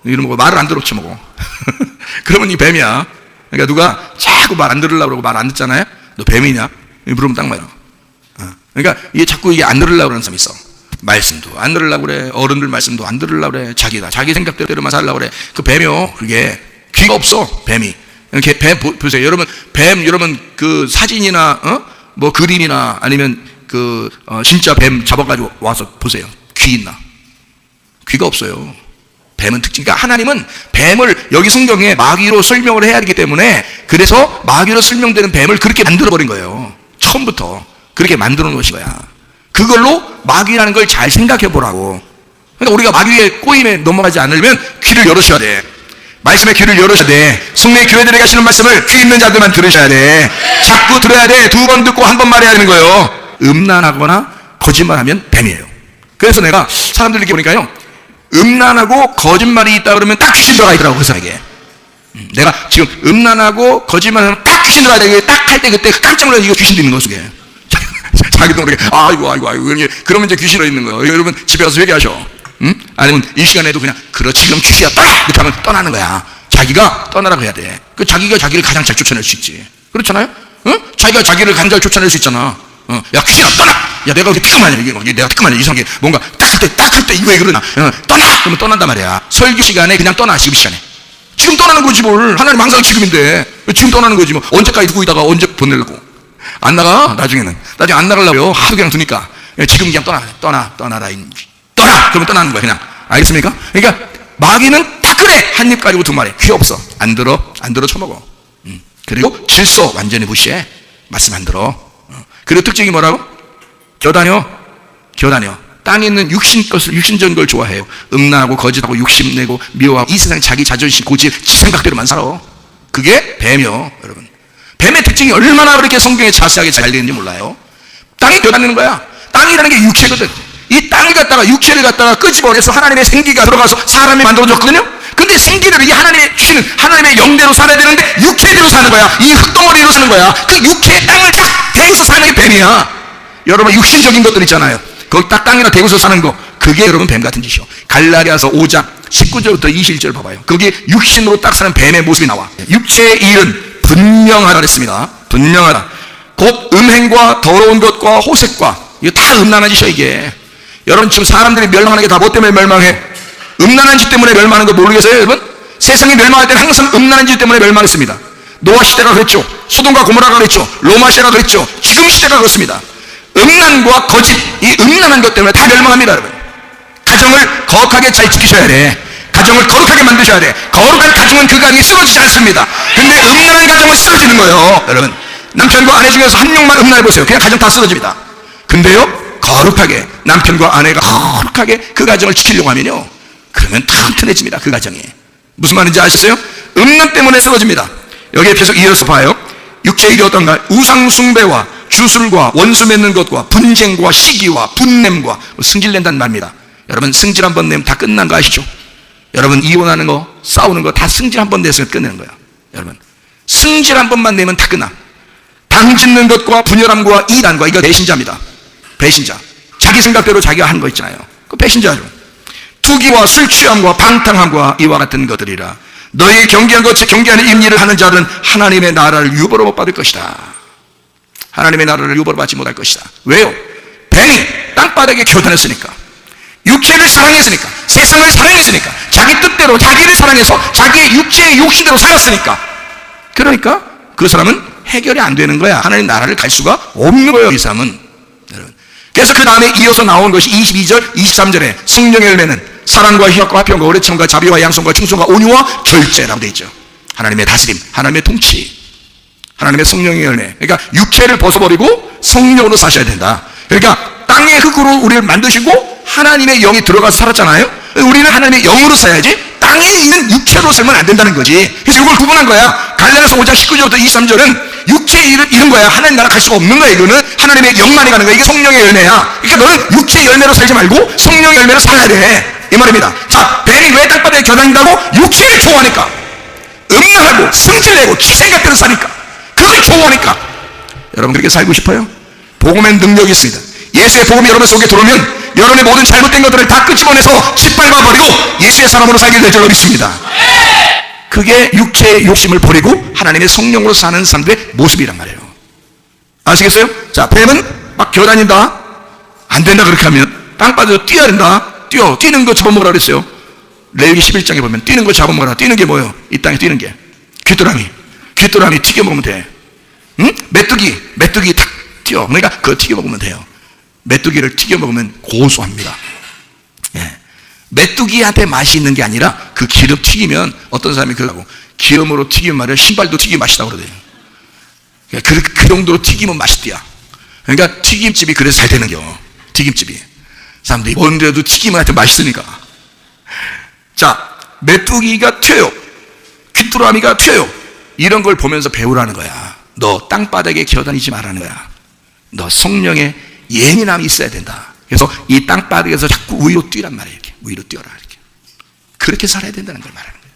이런 거 말을 안 들어 쳐먹어. 그러면 이 뱀이야. 그러니까 누가 자꾸 말 안 들으려고 그러고 말 안 듣잖아요. 너 뱀이냐? 물으면 딱 말이야. 그러니까 이게 자꾸 이게 안 들으려고 그러는 사람이 있어. 말씀도 안 들으려고 그래. 어른들 말씀도 안 들으려고 그래. 자기 생각대로만 살려고 그래. 그 뱀이요. 그게 귀가 없어. 뱀이. 이렇게 뱀 보세요. 여러분 뱀 여러분 그 사진이나 뭐 그림이나 아니면 진짜 뱀 잡아가지고 와서 보세요. 귀 있나? 귀가 없어요. 뱀은 특징. 그러니까 하나님은 뱀을 여기 성경에 마귀로 설명을 해야 하기 때문에 그래서 마귀로 설명되는 뱀을 그렇게 만들어버린 거예요. 처음부터 그렇게 만들어 놓으신 거야. 그걸로 마귀라는 걸 잘 생각해 보라고. 그러니까 우리가 마귀의 꼬임에 넘어가지 않으려면 귀를 열으셔야 돼. 말씀의 귀를 열으셔야 돼. 성령의 교회들에게 하시는 말씀을 귀 있는 자들만 들으셔야 돼. 자꾸 들어야 돼. 2번 듣고 1번 말해야 되는 거예요. 음란하거나 거짓말하면 뱀이에요. 그래서 내가 사람들 이렇게 보니까요, 음란하고 거짓말이 있다 그러면 딱 귀신 들어가 있더라고. 그 사람에게. 내가 지금 음란하고 거짓말하면 딱 귀신 들어가야 돼. 딱 할 때 그때 깜짝 놀라서 이거 귀신 있는 거 속에. 자기도 모르게 아이고 그러면 이제 귀신으로 있는 거예요. 여러분 집에 가서 회개하셔. 아니면 이 시간에도 그냥 그렇지 그럼 귀신이야 떠나 이렇게 하면 떠나는 거야. 자기가 떠나라고 해야 돼. 그 자기가 자기를 가장 잘 쫓아낼 수 있지. 그렇잖아요? 자기가 자기를 가장 잘 쫓아낼 수 있잖아. 야 귀신아 떠나. 야 내가 어떻게 피크만이야. 이게 내가 피크만이야. 이상하게 뭔가 딱 할 때 이거 왜 그러나. 떠나. 그러면 떠난단 말이야. 설교 시간에 그냥 떠나. 지금 시간에 지금 떠나는 거지 뭘. 하나님 항상 지금인데 지금 떠나는 거지 뭐. 언제까지 두고 있다가 언제 보내려고. 안 나가. 나중에 안 나가려고요. 하도 그냥 두니까 지금 그냥 떠나라. 떠나. 그러면 떠나는 거야 그냥. 알겠습니까? 그러니까 마귀는 다 그래. 한 입 가지고 2마리. 귀 없어. 안 들어 쳐먹어. 그리고 질서 완전히 무시해. 말씀 안 들어. 그리고 특징이 뭐라고? 겨다녀. 땅에 있는 육신적인 걸 좋아해요. 음란하고 거짓하고 욕심내고 미워하고 이 세상 자기 자존심 고집 지 생각대로만 살아. 그게 뱀이요. 여러분 뱀의 특징이 얼마나 그렇게 성경에 자세하게 잘 되는지 몰라요. 땅에 겨다니는 거야. 땅이라는 게 육체거든. 이 땅을 갖다가 육체를 갖다가 끄집어내서 하나님의 생기가 들어가서 사람이 만들어졌거든요. 근데 생기를 이 하나님의 주시는 하나님의 영대로 살아야 되는데 육체대로 사는 거야. 이 흙덩어리로 사는 거야. 그 육체의 땅을 딱 대고서 사는 게 뱀이야. 여러분 육신적인 것들 있잖아요. 거기 딱 땅이나 대고서 사는 거 그게 여러분 뱀 같은 짓이요. 갈라디아서 5장 19절부터 21절 봐봐요. 거기 육신으로 딱 사는 뱀의 모습이 나와. 육체의 일은 분명하다 그랬습니다. 분명하다. 곧 음행과 더러운 것과 호색과 이거 다 음란한 짓이야 이게. 여러분 지금 사람들이 멸망하는 게 다 뭐 때문에 멸망해? 음란한 짓 때문에 멸망하는 거 모르겠어요 여러분? 세상이 멸망할 때는 항상 음란한 짓 때문에 멸망했습니다. 노아 시대가 그랬죠. 소돔과 고모라가 그랬죠. 로마 시대가 그랬죠. 지금 시대가 그렇습니다. 음란과 거짓, 이 음란한 것 때문에 다 멸망합니다 여러분. 가정을 거룩하게 잘 지키셔야 돼. 가정을 거룩하게 만드셔야 돼. 거룩한 가정은 그 가정이 쓰러지지 않습니다. 근데 음란한 가정은 쓰러지는 거예요. 여러분, 남편과 아내 중에서 한 명만 음란해보세요. 그냥 가정 다 쓰러집니다. 근데요, 거룩하게 남편과 아내가 거룩하게 그 가정을 지키려고 하면요, 그러면 튼튼해집니다. 그 가정이. 무슨 말인지 아시겠어요? 음란 때문에 쓰러집니다. 여기에 계속 이어서 봐요. 육체의 일이 어떤가? 우상 숭배와 주술과 원수 맺는 것과 분쟁과 시기와 분냄과 승질낸다는 말입니다. 여러분, 승질 한 번 내면 다 끝난 거 아시죠? 여러분, 이혼하는 거, 싸우는 거 다 승질 한 번 내서 끝내는 거예요. 여러분, 승질 한 번만 내면 다 끝나. 당짓는 것과 분열함과 이단과, 이거 배신자입니다. 배신자. 자기 생각대로 자기가 하는 거 있잖아요. 그 배신자죠. 투기와 술 취함과 방탕함과 이와 같은 것들이라. 너희 경계한 것, 경계하는 임리를 하는 자는 하나님의 나라를 유보로 못 받을 것이다. 하나님의 나라를 유보로 받지 못할 것이다. 왜요? 뱀이 땅바닥에 겨다녔으니까, 육체를 사랑했으니까, 세상을 사랑했으니까, 자기 뜻대로 자기를 사랑해서 자기의 육체의 욕심대로 살았으니까. 그러니까 그 사람은 해결이 안 되는 거야. 하나님 나라를 갈 수가 없는 거예요, 이 사람은. 여러분, 그래서 그 다음에 이어서 나온 것이 22절, 23절에 성령의 열매는 사랑과 희락과 화평과 오래참과 자비와 양성과 충성과 온유와 절제라고 되어 있죠. 하나님의 다스림, 하나님의 통치, 하나님의 성령의 열매. 그러니까 육체를 벗어버리고 성령으로 사셔야 된다. 그러니까 땅의 흙으로 우리를 만드시고 하나님의 영이 들어가서 살았잖아요. 우리는 하나님의 영으로 살아야지 땅에 있는 육체로 살면 안 된다는 거지. 그래서 이걸 구분한 거야. 갈라디아서 5장 19절부터 23절은 육체의 일을 잃은 거야. 하나님 나라 갈 수가 없는 거야. 이거는 하나님의 영만이 가는 거야. 이게 성령의 열매야. 그러니까 너는 육체의 열매로 살지 말고 성령의 열매로 살아야 돼, 이 말입니다. 자, 뱀이 왜 땅바닥에 겨다닌다고? 육체를 좋아하니까, 음란하고 승질내고 지 생각대로 사니까, 그걸 좋아하니까. 여러분, 그렇게 살고 싶어요? 복음엔 능력이 있습니다. 예수의 복음이 여러분 속에 들어오면 여러분의 모든 잘못된 것들을 다 끄집어내서 짓밟아버리고 예수의 사람으로 살게 될 줄로 믿습니다. 그게 육체의 욕심을 버리고 하나님의 성령으로 사는 사람들의 모습이란 말이에요. 아시겠어요? 자, 뱀은 막 겨다닌다, 안 된다. 그렇게 하면 땅바닥에서 뛰어야 된다. 뛰는 거 잡아먹으라 그랬어요. 레위기 11장에 보면 뛰는 거 잡아먹으라. 뛰는 게 뭐예요? 이 땅에 뛰는 게 귀뚜라미 튀겨먹으면 돼. 응? 메뚜기 탁 튀어. 그러니까 그거 튀겨먹으면 돼요. 메뚜기를 튀겨먹으면 고소합니다. 예. 메뚜기한테 맛이 있는 게 아니라 그 기름 튀기면, 어떤 사람이 그러고 기름으로 튀기면 말이야, 신발도 튀기면 맛있다고 그러대요. 그 정도로 튀기면 맛있대요. 그러니까 튀김집이 그래서 잘 되는 겨. 튀김집이 사람들이 뭔데도 튀기면 하여튼 맛있으니까. 자, 메뚜기가 튀어요, 귀뚜라미가 튀어요. 이런 걸 보면서 배우라는 거야. 너 땅바닥에 기어다니지 말라는 거야. 너 성령의 예민함이 있어야 된다. 그래서 이 땅바닥에서 자꾸 위로 뛰란 말이에요. 이렇게 위로 뛰어라, 이렇게. 그렇게 살아야 된다는 걸 말하는 거예요.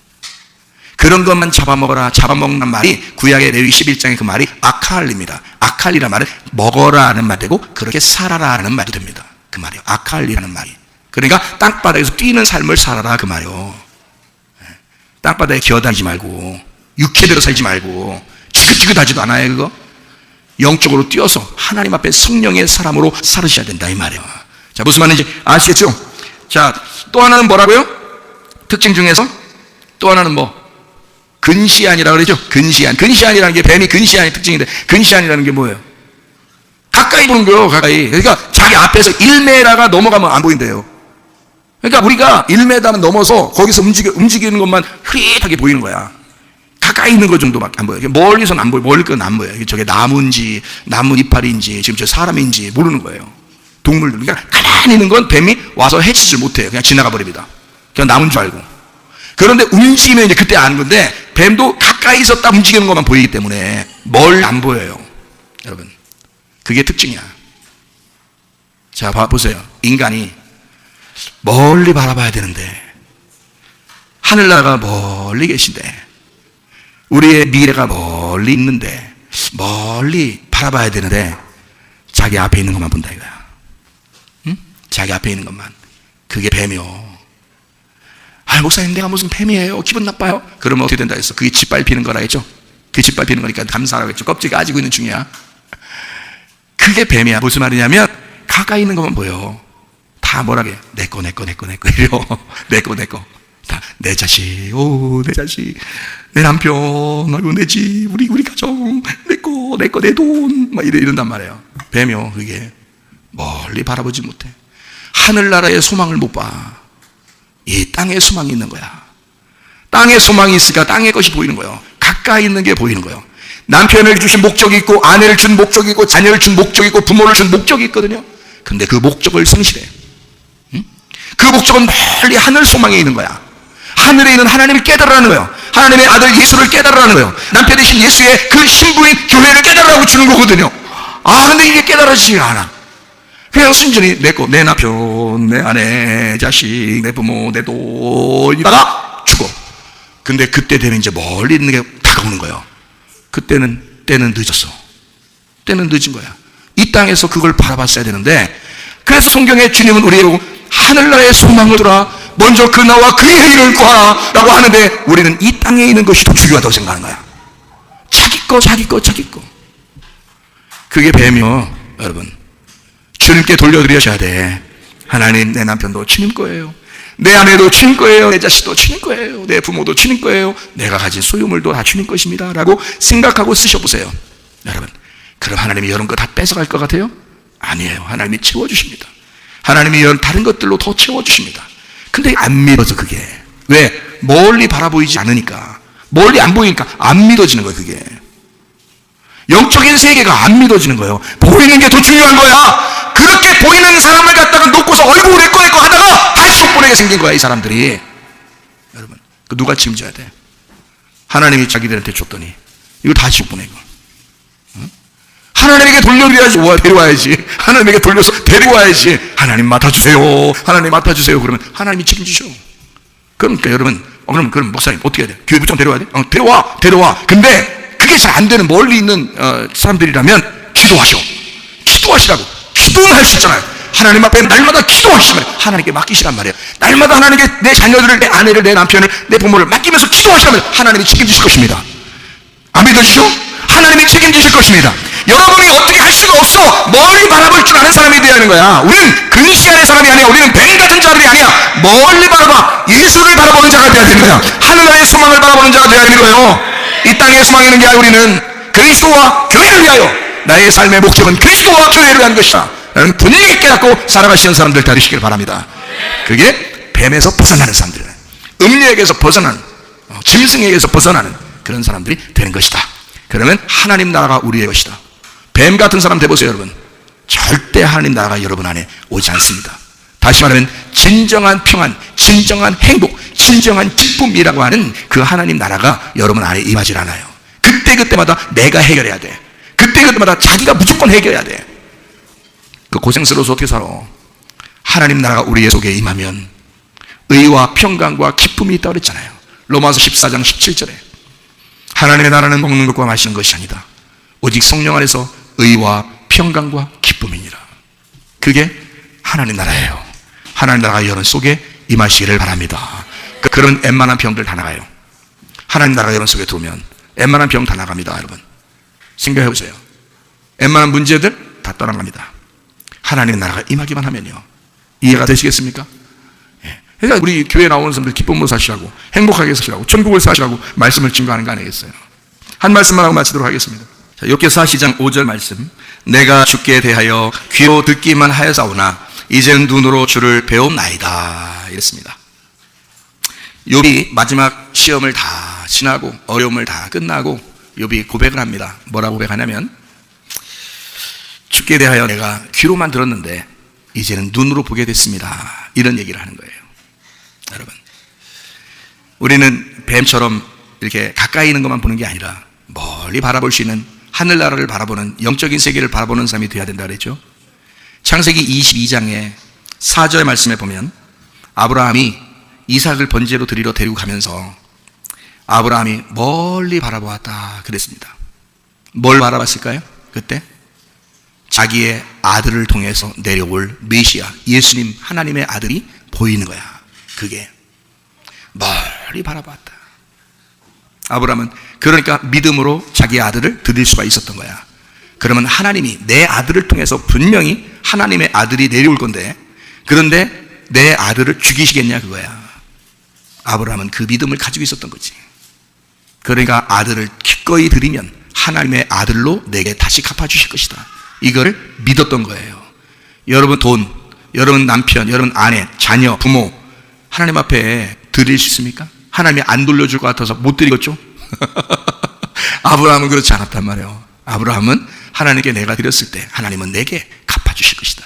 그런 것만 잡아먹어라, 잡아먹는 말이 구약의 레위기 11장의 그 말이 아칼리입니다. 아칼리라는 말은 먹어라 하는 말 되고, 그렇게 살아라 하는 말도 됩니다. 그 말이요, 아칼리라는 말이. 그러니까 땅바닥에서 뛰는 삶을 살아라, 그 말이요. 땅바닥에 기어다니지 말고, 육체대로 살지 말고, 지긋지긋하지도 않아요. 그거 영적으로 뛰어서 하나님 앞에 성령의 사람으로 살으셔야 된다, 이 말이에요. 자, 무슨 말인지 아시겠죠? 자, 또 하나는 뭐라고요? 특징 중에서 또 하나는 뭐? 근시안이라고 그러죠? 근시안이라는 게, 뱀이 근시안의 특징인데, 근시안이라는 게 뭐예요? 가까이 보는 거예요, 가까이. 그러니까 자기 앞에서 1m가 넘어가면 안 보인대요. 그러니까 우리가 1m만 넘어서 거기서 움직이는 것만 흐릿하게 보이는 거야. 가까이 있는 것 정도밖에 안 보여요. 멀리서는 안 보여요. 멀리 건 안 보여요. 저게 나무인지, 나무 이파리인지, 지금 저 사람인지 모르는 거예요. 동물들. 그러니까 가만히 있는 건 뱀이 와서 해치질 못해요. 그냥 지나가 버립니다. 그냥 나무인 줄 알고. 그런데 움직이면 이제 그때 아는 건데, 뱀도 가까이 있어 딱 움직이는 것만 보이기 때문에 멀리 안 보여요. 여러분, 그게 특징이야. 자, 보세요. 인간이 멀리 바라봐야 되는데, 하늘나라가 멀리 계신데, 우리의 미래가 멀리 있는데, 멀리 바라봐야 되는데, 자기 앞에 있는 것만 본다 이거야. 응? 자기 앞에 있는 것만. 그게 뱀이요. 아, 목사님, 내가 무슨 뱀이에요? 기분 나빠요? 그러면 어떻게 된다 했어? 그게 짓밟히는 거라 했죠? 그게 짓밟히는 거니까 감사하라고 했죠. 껍질이 가지고 있는 중이야. 그게 뱀이야. 무슨 말이냐면, 가까이 있는 것만 보여. 다 뭐라게? 내 거, 이래요. 내 거. 다 내 자식, 내 자식, 내 남편, 아이고, 내 집, 우리 가정, 내 돈, 막 이런단 말이에요. 뱀이요, 그게. 멀리 바라보지 못해. 하늘나라의 소망을 못 봐. 이 땅에 소망이 있는 거야. 땅에 소망이 있으니까 땅의 것이 보이는 거예요. 가까이 있는 게 보이는 거예요. 남편을 주신 목적이 있고, 아내를 준 목적이 있고, 자녀를 준 목적이 있고, 부모를 준 목적이 있거든요. 근데 그 목적을 성실해. 그 목적은 멀리 하늘 소망에 있는 거야. 하늘에 있는 하나님을 깨달으라는 거예요. 하나님의 아들 예수를 깨달으라는 거예요. 남편 대신 예수의 그 신부인 교회를 깨달으라고 주는 거거든요. 근데 이게 깨달아지지가 않아. 그냥 순전히 내 거, 내 남편, 내 아내, 자식, 내 부모, 내 돈이다가 죽어. 근데 그때 되면 이제 멀리 있는 게 다가오는 거예요. 때는 늦었어. 때는 늦은 거야. 이 땅에서 그걸 바라봤어야 되는데, 그래서 성경에 주님은 우리에게 하늘나라의 소망을 두라, 먼저 그 나와 그의 의를 구하라 라고 하는데, 우리는 이 땅에 있는 것이 더 중요하다고 생각하는 거야. 자기 거. 그게 뱀이요, 여러분. 주님께 돌려드려야 돼. 하나님, 내 남편도 주님 거예요. 내 아내도 주님 거예요. 내 자식도 주님 거예요. 내 부모도 주님 거예요. 내가 가진 소유물도 다 주님 것입니다 라고 생각하고 쓰셔보세요. 여러분, 그럼 하나님이 이런 거 다 뺏어갈 것 같아요? 아니에요. 하나님이 채워주십니다. 하나님이 이런 다른 것들로 더 채워주십니다. 근데 안 믿어서 그게. 왜? 멀리 바라보이지 않으니까. 멀리 안 보이니까 안 믿어지는 거예요, 그게. 영적인 세계가 안 믿어지는 거예요. 보이는 게 더 중요한 거야. 그렇게 보이는 사람을 갖다가 놓고서 얼굴 내 거 하다가 다시 족보내게 생긴 거야, 이 사람들이. 여러분, 그 누가 책임져야 돼? 하나님이 자기들한테 줬더니 이거 다시 족보내고. 하나님에게 돌려드려야지. 데려와야지. 하나님에게 돌려서 데려와야지. 하나님 맡아주세요. 하나님 맡아주세요. 그러면 하나님이 책임지셔. 그러니까 여러분, 그럼 목사님 어떻게 해야 돼? 교회 부장 데려와야 돼? 데려와. 근데 그게 잘 안 되는 멀리 있는 사람들이라면 기도하시라고. 기도는 할 수 있잖아요. 하나님 앞에 날마다 기도하시란 말이에요. 하나님께 맡기시란 말이에요. 날마다 하나님께 내 자녀들을, 내 아내를, 내 남편을, 내 부모를 맡기면서 기도하시란 말이에요. 하나님이 책임지실 것입니다. 안 믿어지죠? 하나님이 책임지실 것입니다. 여러분이 어떻게 할 수가 없어. 멀리 바라볼 줄 아는 사람이 되어야 하는 거야. 우리는 근시안의 사람이 아니야. 우리는 뱀 같은 자들이 아니야. 멀리 바라봐. 예수를 바라보는 자가 되어야 되는 거야. 하늘나라의 소망을 바라보는 자가 되어야 되는 거예요. 이 땅의 소망이 있는 게 아니라 우리는 그리스도와 교회를 위하여, 나의 삶의 목적은 그리스도와 교회를 위한 것이다 라는 분명히 깨닫고 살아가시는 사람들 되시길 바랍니다. 그게 뱀에서 벗어나는 사람들, 음녀에게서 벗어나는, 짐승에게서 벗어나는 그런 사람들이 되는 것이다. 그러면 하나님 나라가 우리의 것이다. 뱀 같은 사람 돼보세요, 여러분. 절대 하나님 나라가 여러분 안에 오지 않습니다. 다시 말하면 진정한 평안, 진정한 행복, 진정한 기쁨이라고 하는 그 하나님 나라가 여러분 안에 임하지 않아요. 그때마다 내가 해결해야 돼. 그때마다 자기가 무조건 해결해야 돼. 그 고생스러워서 어떻게 살아? 하나님 나라가 우리의 속에 임하면 의와 평강과 기쁨이 있다고 그랬잖아요. 로마서 14장 17절에 하나님의 나라는 먹는 것과 마시는 것이 아니다. 오직 성령 안에서 의와 평강과 기쁨이니라. 그게 하나님 나라예요. 하나님 나라가 여러분 속에 임하시기를 바랍니다. 그런 웬만한 병들 다 나가요. 하나님 나라가 여러분 속에 들어오면 웬만한 병 다 나갑니다. 여러분 생각해 보세요. 웬만한 문제들 다 떠나갑니다. 하나님의 나라가 임하기만 하면요. 이해가 되시겠습니까? 그러니까 우리 교회 나오는 사람들 기쁨으로 사시라고, 행복하게 사시라고, 천국을 사시라고 말씀을 증거하는 거 아니겠어요? 한 말씀만 하고 마치도록 하겠습니다. 자, 욥기서 4장 5절 말씀. 내가 주께 대하여 귀로 듣기만 하여사오나 이제는 눈으로 주를 배움나이다 이랬습니다. 욥이 마지막 시험을 다 지나고 어려움을 다 끝나고 욥이 고백을 합니다. 뭐라고 고백하냐면, 주께 대하여 내가 귀로만 들었는데 이제는 눈으로 보게 됐습니다. 이런 얘기를 하는 거예요. 여러분, 우리는 뱀처럼 이렇게 가까이 있는 것만 보는 게 아니라 멀리 바라볼 수 있는 하늘나라를 바라보는, 영적인 세계를 바라보는 사람이 되어야 된다 그랬죠. 창세기 22장에 4절 말씀에 보면 아브라함이 이삭을 번제로 드리러 데리고 가면서 아브라함이 멀리 바라보았다 그랬습니다. 뭘 바라봤을까요? 그때 자기의 아들을 통해서 내려올 메시아, 예수님, 하나님의 아들이 보이는 거야. 그게 멀리 바라봤다. 아브라함은 그러니까 믿음으로 자기의 아들을 드릴 수가 있었던 거야. 그러면 하나님이 내 아들을 통해서 분명히 하나님의 아들이 내려올 건데, 그런데 내 아들을 죽이시겠냐 그거야. 아브라함은 그 믿음을 가지고 있었던 거지. 그러니까 아들을 기꺼이 드리면 하나님의 아들로 내게 다시 갚아주실 것이다. 이거를 믿었던 거예요. 여러분 돈, 여러분 남편, 여러분 아내, 자녀, 부모 하나님 앞에 드릴 수 있습니까? 하나님이 안 돌려줄 것 같아서 못 드리겠죠? 아브라함은 그렇지 않았단 말이에요. 아브라함은 하나님께 내가 드렸을 때 하나님은 내게 갚아주실 것이다.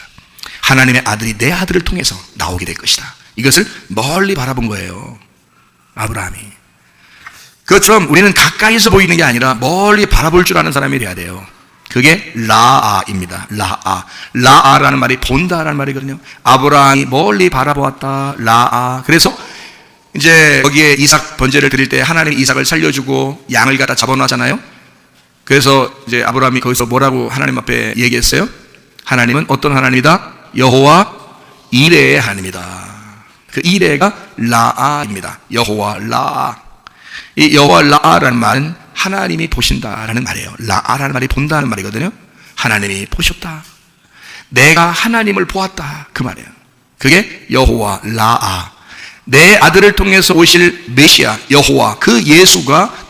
하나님의 아들이 내 아들을 통해서 나오게 될 것이다. 이것을 멀리 바라본 거예요, 아브라함이. 그것처럼 우리는 가까이서 보이는 게 아니라 멀리 바라볼 줄 아는 사람이 돼야 돼요. 그게 라아입니다. 라아라는 말이 본다라는 말이거든요. 아브라함이 멀리 바라보았다. 라아. 그래서 이제 거기에 이삭 번제를 드릴 때 하나님이 이삭을 살려주고 양을 갖다 잡아놓잖아요. 그래서 이제 아브라함이 거기서 뭐라고 하나님 앞에 얘기했어요? 하나님은 어떤 하나님이다? 여호와 이레의 하나님이다. 그 이레가 라아입니다. 여호와 라아. 이 여호와 라아라는 말은 하나님이 보신다라는 말이에요. 라아라는 말이 본다는 말이거든요. 하나님이 보셨다. 내가 하나님을 보았다. 그 말이에요. 그게 여호와 라아. 내 아들을 통해서 오실 메시아 여호와 그 예수가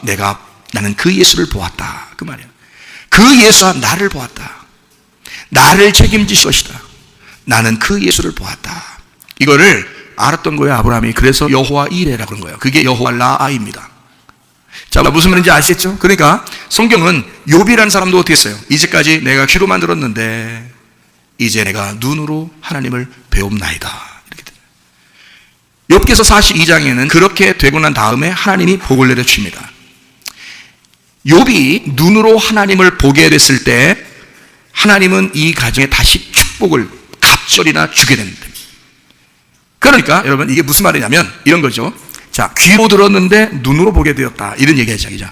나는 그 예수를 보았다. 그 말이에요. 그 예수가 나를 보았다. 나를 책임지실 것이다. 나는 그 예수를 보았다. 이거를 알았던 거예요, 아브라함이. 그래서 여호와 이레라고 그런 거예요. 그게 여호와 라아입니다. 자, 무슨 말인지 아시겠죠? 그러니까 성경은 욥이라는 사람도 어떻게 했어요? 이제까지 내가 귀로만 들었는데 이제 내가 눈으로 하나님을 배움나이다. 이렇게 돼요. 욥기서 42장에는 그렇게 되고 난 다음에 하나님이 복을 내려주십니다. 욥이 눈으로 하나님을 보게 됐을 때 하나님은 이 가정에 다시 축복을 갑절이나 주게 됩니다. 그러니까 여러분 이게 무슨 말이냐면 이런 거죠. 자, 귀로 들었는데 눈으로 보게 되었다. 이런 얘기의 시작이죠.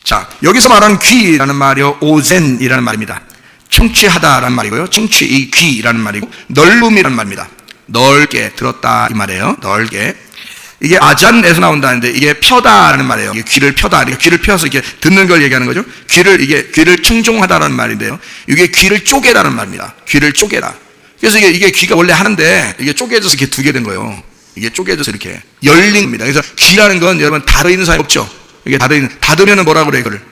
자, 여기서 말하는 귀라는 말이요, 오젠이라는 말입니다. 청취하다라는 말이고요. 청취, 이 귀라는 말이고, 넓음이라는 말입니다. 넓게 들었다 이 말이에요. 넓게. 이게 아잔에서 나온다는데 이게 펴다라는 말이에요. 이게 귀를 펴다. 그러니까 귀를 펴서 이렇게 듣는 걸 얘기하는 거죠. 귀를 청종하다라는 말인데요. 이게 귀를 쪼개라는 말입니다. 귀를 쪼개라. 그래서 이게 귀가 원래 하는데 이게 쪼개져서 이렇게 두게 된 거예요. 이게 쪼개져서 이렇게 열린 겁니다. 그래서 귀라는 건 여러분 닫아있는 사람이 없죠. 이게 닫으면은 뭐라고 그래요, 이거를?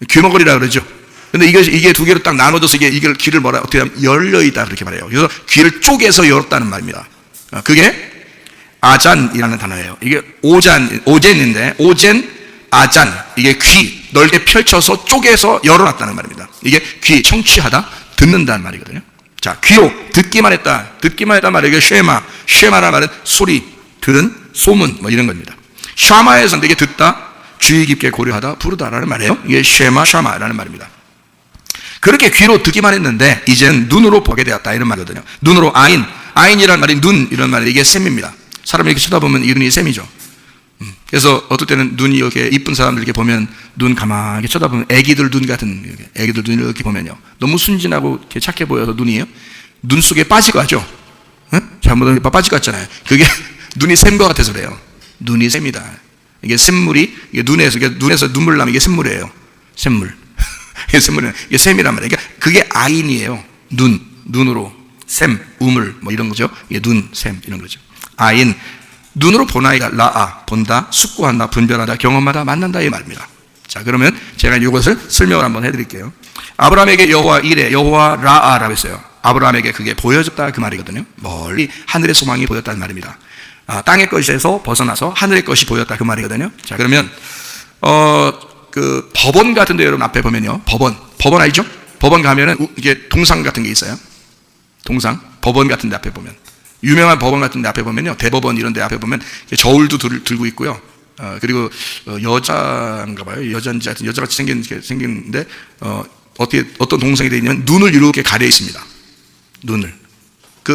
귀머거리라 그러죠. 근데 이게 두 개로 딱 나눠져서 이걸 귀를 어떻게 하면 열려있다 그렇게 말해요. 그래서 귀를 쪼개서 열었다는 말입니다. 그게 아잔이라는 단어예요. 이게 오젠인데, 오젠, 아잔. 이게 귀, 넓게 펼쳐서 쪼개서 열어놨다는 말입니다. 이게 귀, 청취하다, 듣는다는 말이거든요. 자, 귀로 듣기만 했다. 듣기만 했단 말이에요. 이게 쉐마라는 말은 소리, 들은, 소문, 뭐 이런 겁니다. 샤마에서 이게 듣다, 주의 깊게 고려하다, 부르다라는 말이에요. 이게 샤마라는 말입니다. 그렇게 귀로 듣기만 했는데, 이제는 눈으로 보게 되었다. 이런 말이거든요. 눈으로 아인이라는 말이 눈, 이런 말이 이게 셈입니다. 사람을 이렇게 쳐다보면 이 눈이 셈이죠. 그래서 어떨 때는 눈이 이렇게 이쁜 사람들 이렇게 보면 눈 가만히 쳐다보면 애기들 눈 같은, 애기들 눈을 이렇게 보면요. 너무 순진하고 이렇게 착해 보여서 눈이에요. 눈 속에 빠지고 하죠. 잘못하면 빠질 것 같잖아요. 그게 눈이 샘 것 같아서 그래요. 눈이 샘이다. 이게 샘물이, 이게 눈에서 눈물 나면 이게 샘물이에요. 샘물. 이게 샘물이에요. 이게 샘이란 말이에요. 그러니까 그게 아인이에요. 눈으로. 샘, 우물, 뭐 이런 거죠. 이게 눈, 샘, 이런 거죠. 아인. 눈으로 보나이가 라아, 본다, 숙고한다, 분별하다, 경험하다, 만난다 이 말입니다. 자, 그러면 제가 이것을 설명을 한번 해드릴게요. 아브라함에게 여호와 이레, 여호와 라아라고 했어요. 아브라함에게 그게 보여졌다 그 말이거든요. 멀리 하늘의 소망이 보였다는 말입니다. 땅의 것에서 벗어나서 하늘의 것이 보였다 그 말이거든요. 자, 그러면 그 법원 같은데 여러분 앞에 보면요, 법원 알죠? 법원 가면은 이게 동상 같은 게 있어요. 동상, 법원 같은 데 앞에 보면. 유명한 법원 같은 데 앞에 보면요, 대법원 이런 데 앞에 보면 저울도 들고 있고요. 그리고 여자인가 봐요. 여자인지 하여튼 여자같이 생겼는데 어떤 동상이 되어 있냐면 눈을 이렇게 가려 있습니다. 눈을.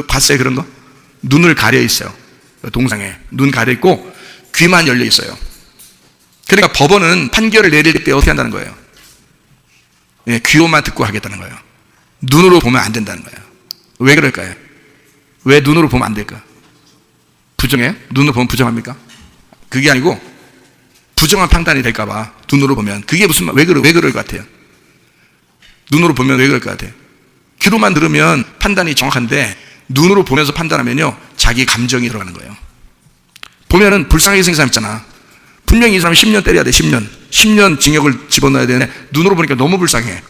봤어요 그런 거? 눈을 가려 있어요. 동상에 눈 가려 있고 귀만 열려 있어요. 그러니까 법원은 판결을 내릴 때 어떻게 한다는 거예요? 예, 귀로만 듣고 하겠다는 거예요. 눈으로 보면 안 된다는 거예요. 왜 그럴까요? 왜 눈으로 보면 안 될까? 부정해요? 눈으로 보면 부정합니까? 그게 아니고 부정한 판단이 될까봐 눈으로 보면. 그게 왜 그럴 것 같아요? 눈으로 보면 왜 그럴 것 같아요? 귀로만 들으면 판단이 정확한데 눈으로 보면서 판단하면요, 자기 감정이 들어가는 거예요. 보면은 불쌍하게 생긴 사람 있잖아. 분명히 이 사람 10년 때려야 돼. 10년 징역을 집어넣어야 되는데 눈으로 보니까 너무 불쌍해.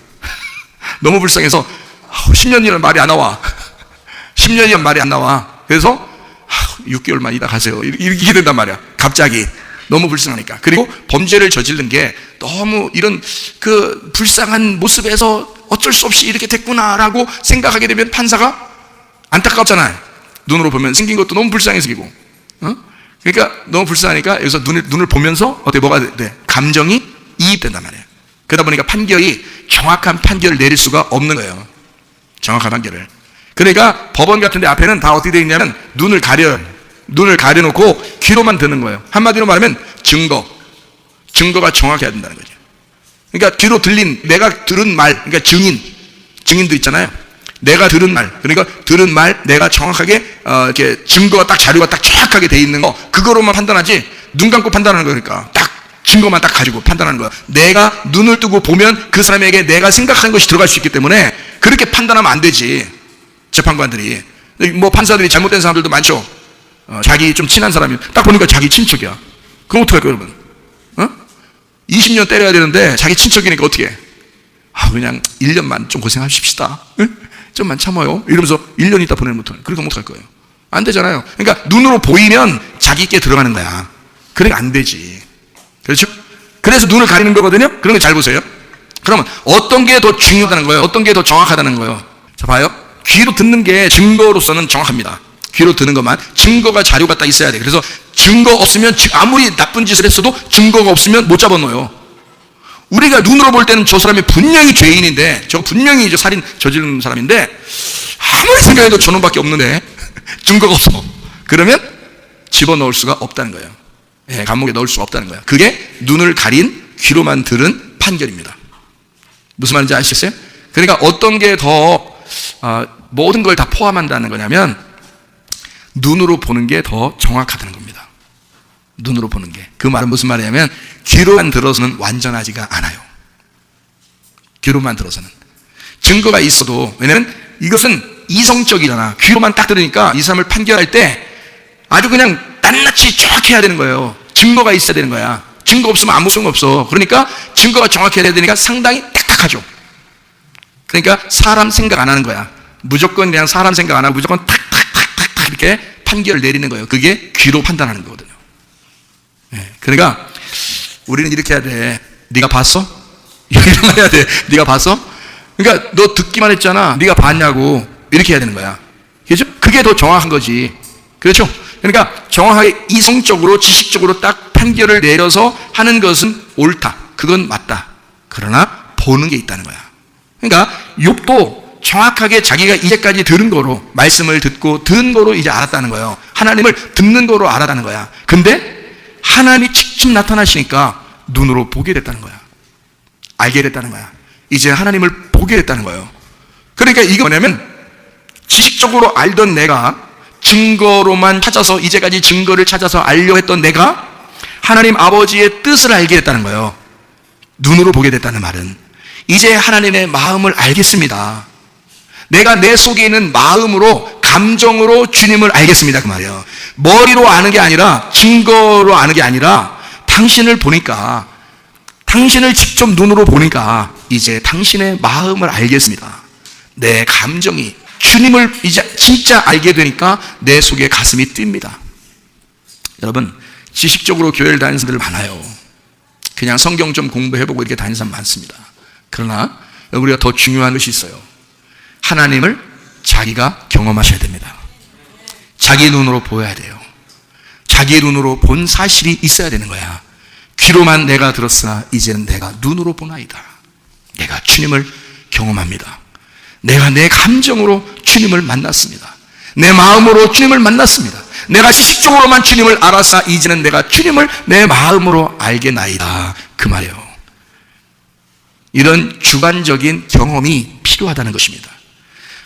너무 불쌍해서 10년이라는 말이 안 나와. 10년이면 말이 안 나와. 그래서 6개월만 있다 가세요. 이렇게 된단 말이야. 갑자기. 너무 불쌍하니까. 그리고 범죄를 저지른 게 너무 이런 그 불쌍한 모습에서 어쩔 수 없이 이렇게 됐구나라고 생각하게 되면 판사가 안타깝잖아요. 눈으로 보면 생긴 것도 너무 불쌍해 생기고. 그러니까 너무 불쌍하니까 여기서 눈을 보면서 뭐가 돼? 감정이 이입된단 말이에요. 그러다 보니까 판결이 정확한 판결을 내릴 수가 없는 거예요. 정확한 판결을. 그러니까 법원 같은 데 앞에는 다 어떻게 되어 있냐면 눈을 가려놓고 귀로만 듣는 거예요. 한마디로 말하면 증거가 정확해야 된다는 거죠. 그러니까 귀로 들린, 내가 들은 말, 그러니까 증인도 있잖아요. 내가 들은 말, 그러니까 들은 말, 내가 정확하게 이렇게 증거가 딱 자료가 딱 정확하게 돼 있는 거, 그거로만 판단하지 눈 감고 판단하는 거니까 딱 증거만 딱 가지고 판단하는 거야. 내가 눈을 뜨고 보면 그 사람에게 내가 생각하는 것이 들어갈 수 있기 때문에 그렇게 판단하면 안 되지. 재판관들이 뭐 판사들이 잘못된 사람들도 많죠. 자기 좀 친한 사람이 딱 보니까 자기 친척이야. 그럼 어떡할까요, 여러분? 20년 때려야 되는데 자기 친척이니까 어떻게 해? 그냥 1년만 좀 고생하십시다. 응? 좀만 참아요. 이러면서 1년 있다 보내면 못하네. 그러니까 못할 거예요. 안 되잖아요. 그러니까 눈으로 보이면 자기께 들어가는 거야. 그러니까 안 되지. 그렇죠? 그래서 눈을 가리는 거거든요. 그런 거 잘 보세요. 그러면 어떤 게 더 중요하다는 거예요? 어떤 게 더 정확하다는 거예요? 자, 봐요. 귀로 듣는 게 증거로서는 정확합니다. 귀로 듣는 것만. 증거가 자료가 딱 있어야 돼. 그래서 증거 없으면 아무리 나쁜 짓을 했어도 증거가 없으면 못 잡아넣어요. 우리가 눈으로 볼 때는 저 사람이 분명히 죄인인데, 저 분명히 이제 살인 저지른 사람인데 아무리 생각해도 저놈밖에 없는데 증거가 없어. 그러면 집어넣을 수가 없다는 거예요. 예, 감옥에 넣을 수가 없다는 거예요. 그게 눈을 가린 귀로만 들은 판결입니다. 무슨 말인지 아시겠어요? 그러니까 어떤 게 더 모든 걸 다 포함한다는 거냐면 눈으로 보는 게 더 정확하다는 겁니다. 눈으로 보는 게. 그 말은 무슨 말이냐면 귀로만 들어서는 완전하지가 않아요. 귀로만 들어서는. 증거가 있어도, 왜냐면 이것은 이성적이잖아. 귀로만 딱 들으니까 이 사람을 판결할 때 아주 그냥 낱낱이 쫙 해야 되는 거예요. 증거가 있어야 되는 거야. 증거 없으면 아무 소용 없어. 그러니까 증거가 정확해야 되니까 상당히 딱딱하죠. 그러니까 사람 생각 안 하는 거야. 무조건 그냥 사람 생각 안 하고 무조건 탁탁탁탁탁 이렇게 판결을 내리는 거예요. 그게 귀로 판단하는 거거든요. 네. 그러니까 우리는 이렇게 해야 돼. 네가 봤어? 이렇게 해야 돼. 네가 봤어? 그러니까 너 듣기만 했잖아. 네가 봤냐고. 이렇게 해야 되는 거야. 그렇죠? 그게 더 정확한 거지. 그렇죠? 그러니까 정확하게 이성적으로 지식적으로 딱 판결을 내려서 하는 것은 옳다. 그건 맞다. 그러나 보는 게 있다는 거야. 그러니까 욥도 정확하게 자기가 이제까지 들은 거로, 말씀을 듣고 들은 거로 이제 알았다는 거예요. 하나님을 듣는 거로 알았다는 거야. 근데 하나님이 직접 나타나시니까 눈으로 보게 됐다는 거야. 알게 됐다는 거야. 이제 하나님을 보게 됐다는 거예요. 그러니까 이게 뭐냐면 지식적으로 알던 내가 증거로만 찾아서, 이제까지 증거를 찾아서 알려 했던 내가 하나님 아버지의 뜻을 알게 됐다는 거예요. 눈으로 보게 됐다는 말은 이제 하나님의 마음을 알겠습니다. 내가 내 속에 있는 마음으로, 감정으로 주님을 알겠습니다. 그 말이에요. 머리로 아는 게 아니라, 증거로 아는 게 아니라 당신을 보니까, 당신을 직접 눈으로 보니까 이제 당신의 마음을 알겠습니다. 내 감정이 주님을 이제 진짜 알게 되니까 내 속에 가슴이 뜁니다. 여러분, 지식적으로 교회를 다니는 사람들 많아요. 그냥 성경 좀 공부해보고 이렇게 다니는 사람 많습니다. 그러나 우리가 더 중요한 것이 있어요. 하나님을 자기가 경험하셔야 됩니다. 자기 눈으로 보여야 돼요. 자기 눈으로 본 사실이 있어야 되는 거야. 귀로만 내가 들었으나 이제는 내가 눈으로 보나이다. 내가 주님을 경험합니다. 내가 내 감정으로 주님을 만났습니다. 내 마음으로 주님을 만났습니다. 내가 지식적으로만 주님을 알았으나 이제는 내가 주님을 내 마음으로 알게나이다. 그 말이에요. 이런 주관적인 경험이 필요하다는 것입니다.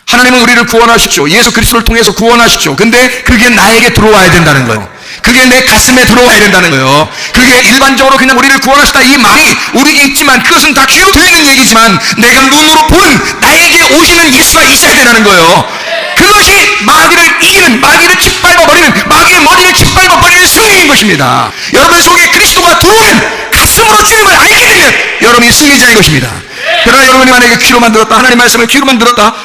하나님은 우리를 구원하셨죠. 예수 그리스도를 통해서 구원하셨죠. 근데 그게 나에게 들어와야 된다는 거예요. 그게 내 가슴에 들어와야 된다는 거예요. 그게 일반적으로 그냥 우리를 구원하셨다 이 말이 우리에게 있지만 그것은 다 귀로 들리는 얘기지만 내가 눈으로 보는 나에게 오시는 예수가 있어야 되는 거예요. 그것이 마귀를 이기는, 마귀를 짓밟아버리는, 마귀의 머리를 짓밟아버리는 승리인 것입니다. 여러분 속에 그리스도가 들어오는, 가슴으로 주님을 알게 되면 여러분이 승리자인 것입니다. 그러나 여러분이 만약에 귀로만 들었다, 하나님 말씀을 귀로만 들었다,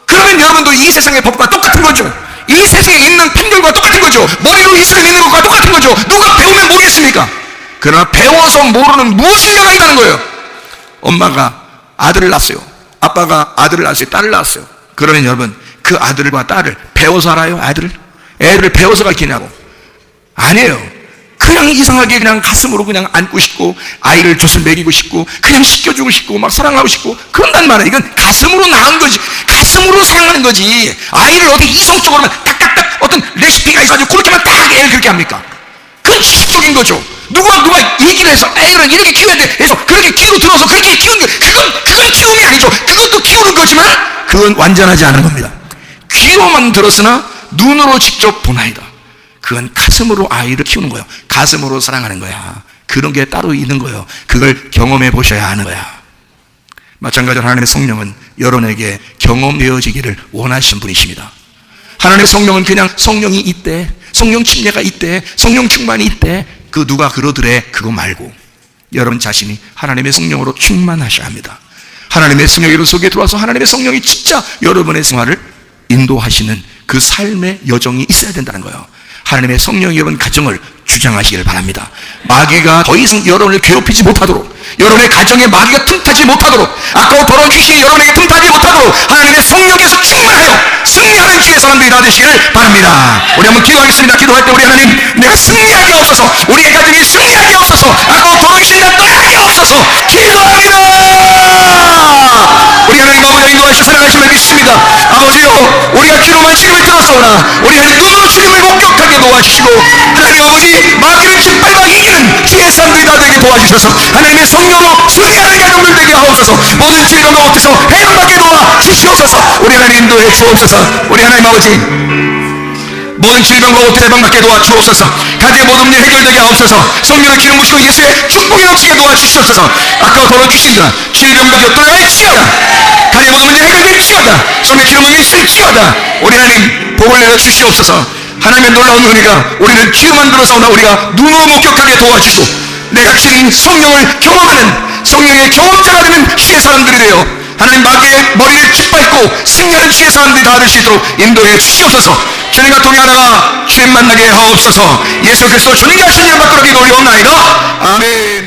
그 그러면 여러분도 이 세상의 법과 똑같은 거죠. 이 세상에 있는 판결과 똑같은 거죠. 머리로 예수를 믿는 것과 똑같은 거죠. 누가 배우면 모르겠습니까? 그러나 배워서 모르는 무엇인가가 있다는 거예요. 엄마가 아들을 낳았어요. 아빠가 아들을 낳았어요. 딸을 낳았어요. 그러면 여러분, 그 아들과 딸을 배워서 알아요? 애들을 배워서 가르치냐고? 아니에요. 그냥 이상하게 그냥 가슴으로 그냥 안고 싶고, 아이를 젖을 먹이고 싶고, 그냥 씻겨주고 싶고, 막 사랑하고 싶고, 그런단 말이에요. 이건 가슴으로 낳은 거지. 가슴으로 사랑하는 거지. 아이를 어떻게 이성적으로 하면 딱딱딱 어떤 레시피가 있어가지고 그렇게 하면 딱 애를 그렇게 합니까? 그건 지식적인 거죠. 누가 얘기를 해서 애를 이렇게 키워야 돼 해서 그렇게 귀로 들어서 그렇게 키우는 거, 그건 키움이 아니죠. 그것도 키우는 거지만 그건 완전하지 않은 겁니다. 귀로만 들었으나 눈으로 직접 보나이다. 그건 가슴으로 아이를 키우는 거예요. 가슴으로 사랑하는 거야. 그런 게 따로 있는 거예요. 그걸 경험해 보셔야 하는 거야. 마찬가지로 하나님의 성령은 여러분에게 경험되어지기를 원하시는 분이십니다. 하나님의 성령은 그냥 성령이 있대, 성령 침례가 있대, 성령 충만이 있대, 그 누가 그러더래, 그거 말고 여러분 자신이 하나님의 성령으로 충만하셔야 합니다. 하나님의 성령이 여러분 속에 들어와서 하나님의 성령이 진짜 여러분의 생활을 인도하시는 그 삶의 여정이 있어야 된다는 거예요. 하나님의 성령이 여러분 가정을 주장하시길 바랍니다. 마귀가 더 이상 여러분을 괴롭히지 못하도록, 여러분의 가정에 마귀가 틈타지 못하도록, 아까워 더러운 귀신이 여러분에게 틈타지 못하도록 하나님의 성령께서 충만하여 승리하는 주의 사람들이 다 되시길 바랍니다. 우리 한번 기도하겠습니다. 기도할 때 우리 하나님, 내가 승리하게 없어서, 우리의 가정이 승리하게 없어서, 아까워 더러운 귀신과 떠나게 없어서 기도합니다. 우리 하나님 아버지 인도하시고 사랑하심을 믿습니다. 아버지요, 우리가 귀로만 주님을 들었사오나 우리 하나님 눈으로 주님을 목격하게 도와주시고, 하나님 아버지 마귀를 짓밟아 이기는 주의 사람들이 다 되게 도와주셔서 하나님의 성령으로 승리하는 가정들 되게 하옵소서. 모든 질병과 옷에서 해방받게 도와주시옵소서. 우리 하나님 인도해 주옵소서. 우리 하나님 아버지 모든 질병과 옷 해방받게 도와주옵소서. 가정의 모든 문제 해결되게 하옵소서. 성령의 기름 부시고 예수의 축복이 넘치게 도와주시옵소서. 아까와 더러운 귀신과 질병과 떠나갈지어다. 가정의 모든 문제 해결될지어다. 성령의 기름 부시고 예수의 지어다. 우리 하나님 복을 내려 주시옵소서. 하나님의 놀라운 은혜가 우리는 귀로만 들어서오나 우리가 눈으로 목격하게 도와주시고, 내가 주님 성령을 경험하는 성령의 경험자가 되는 주의 사람들이 되어 하나님 마귀의 머리를 짓밟고 승리하는 주의 사람들이 다 될 수 있도록 인도해 주시옵소서. 주님과 동행하다가 주님 만나게 하옵소서. 예수 그리스도 주님이 하시는 일 받들어 기도하옵나이다. 아멘.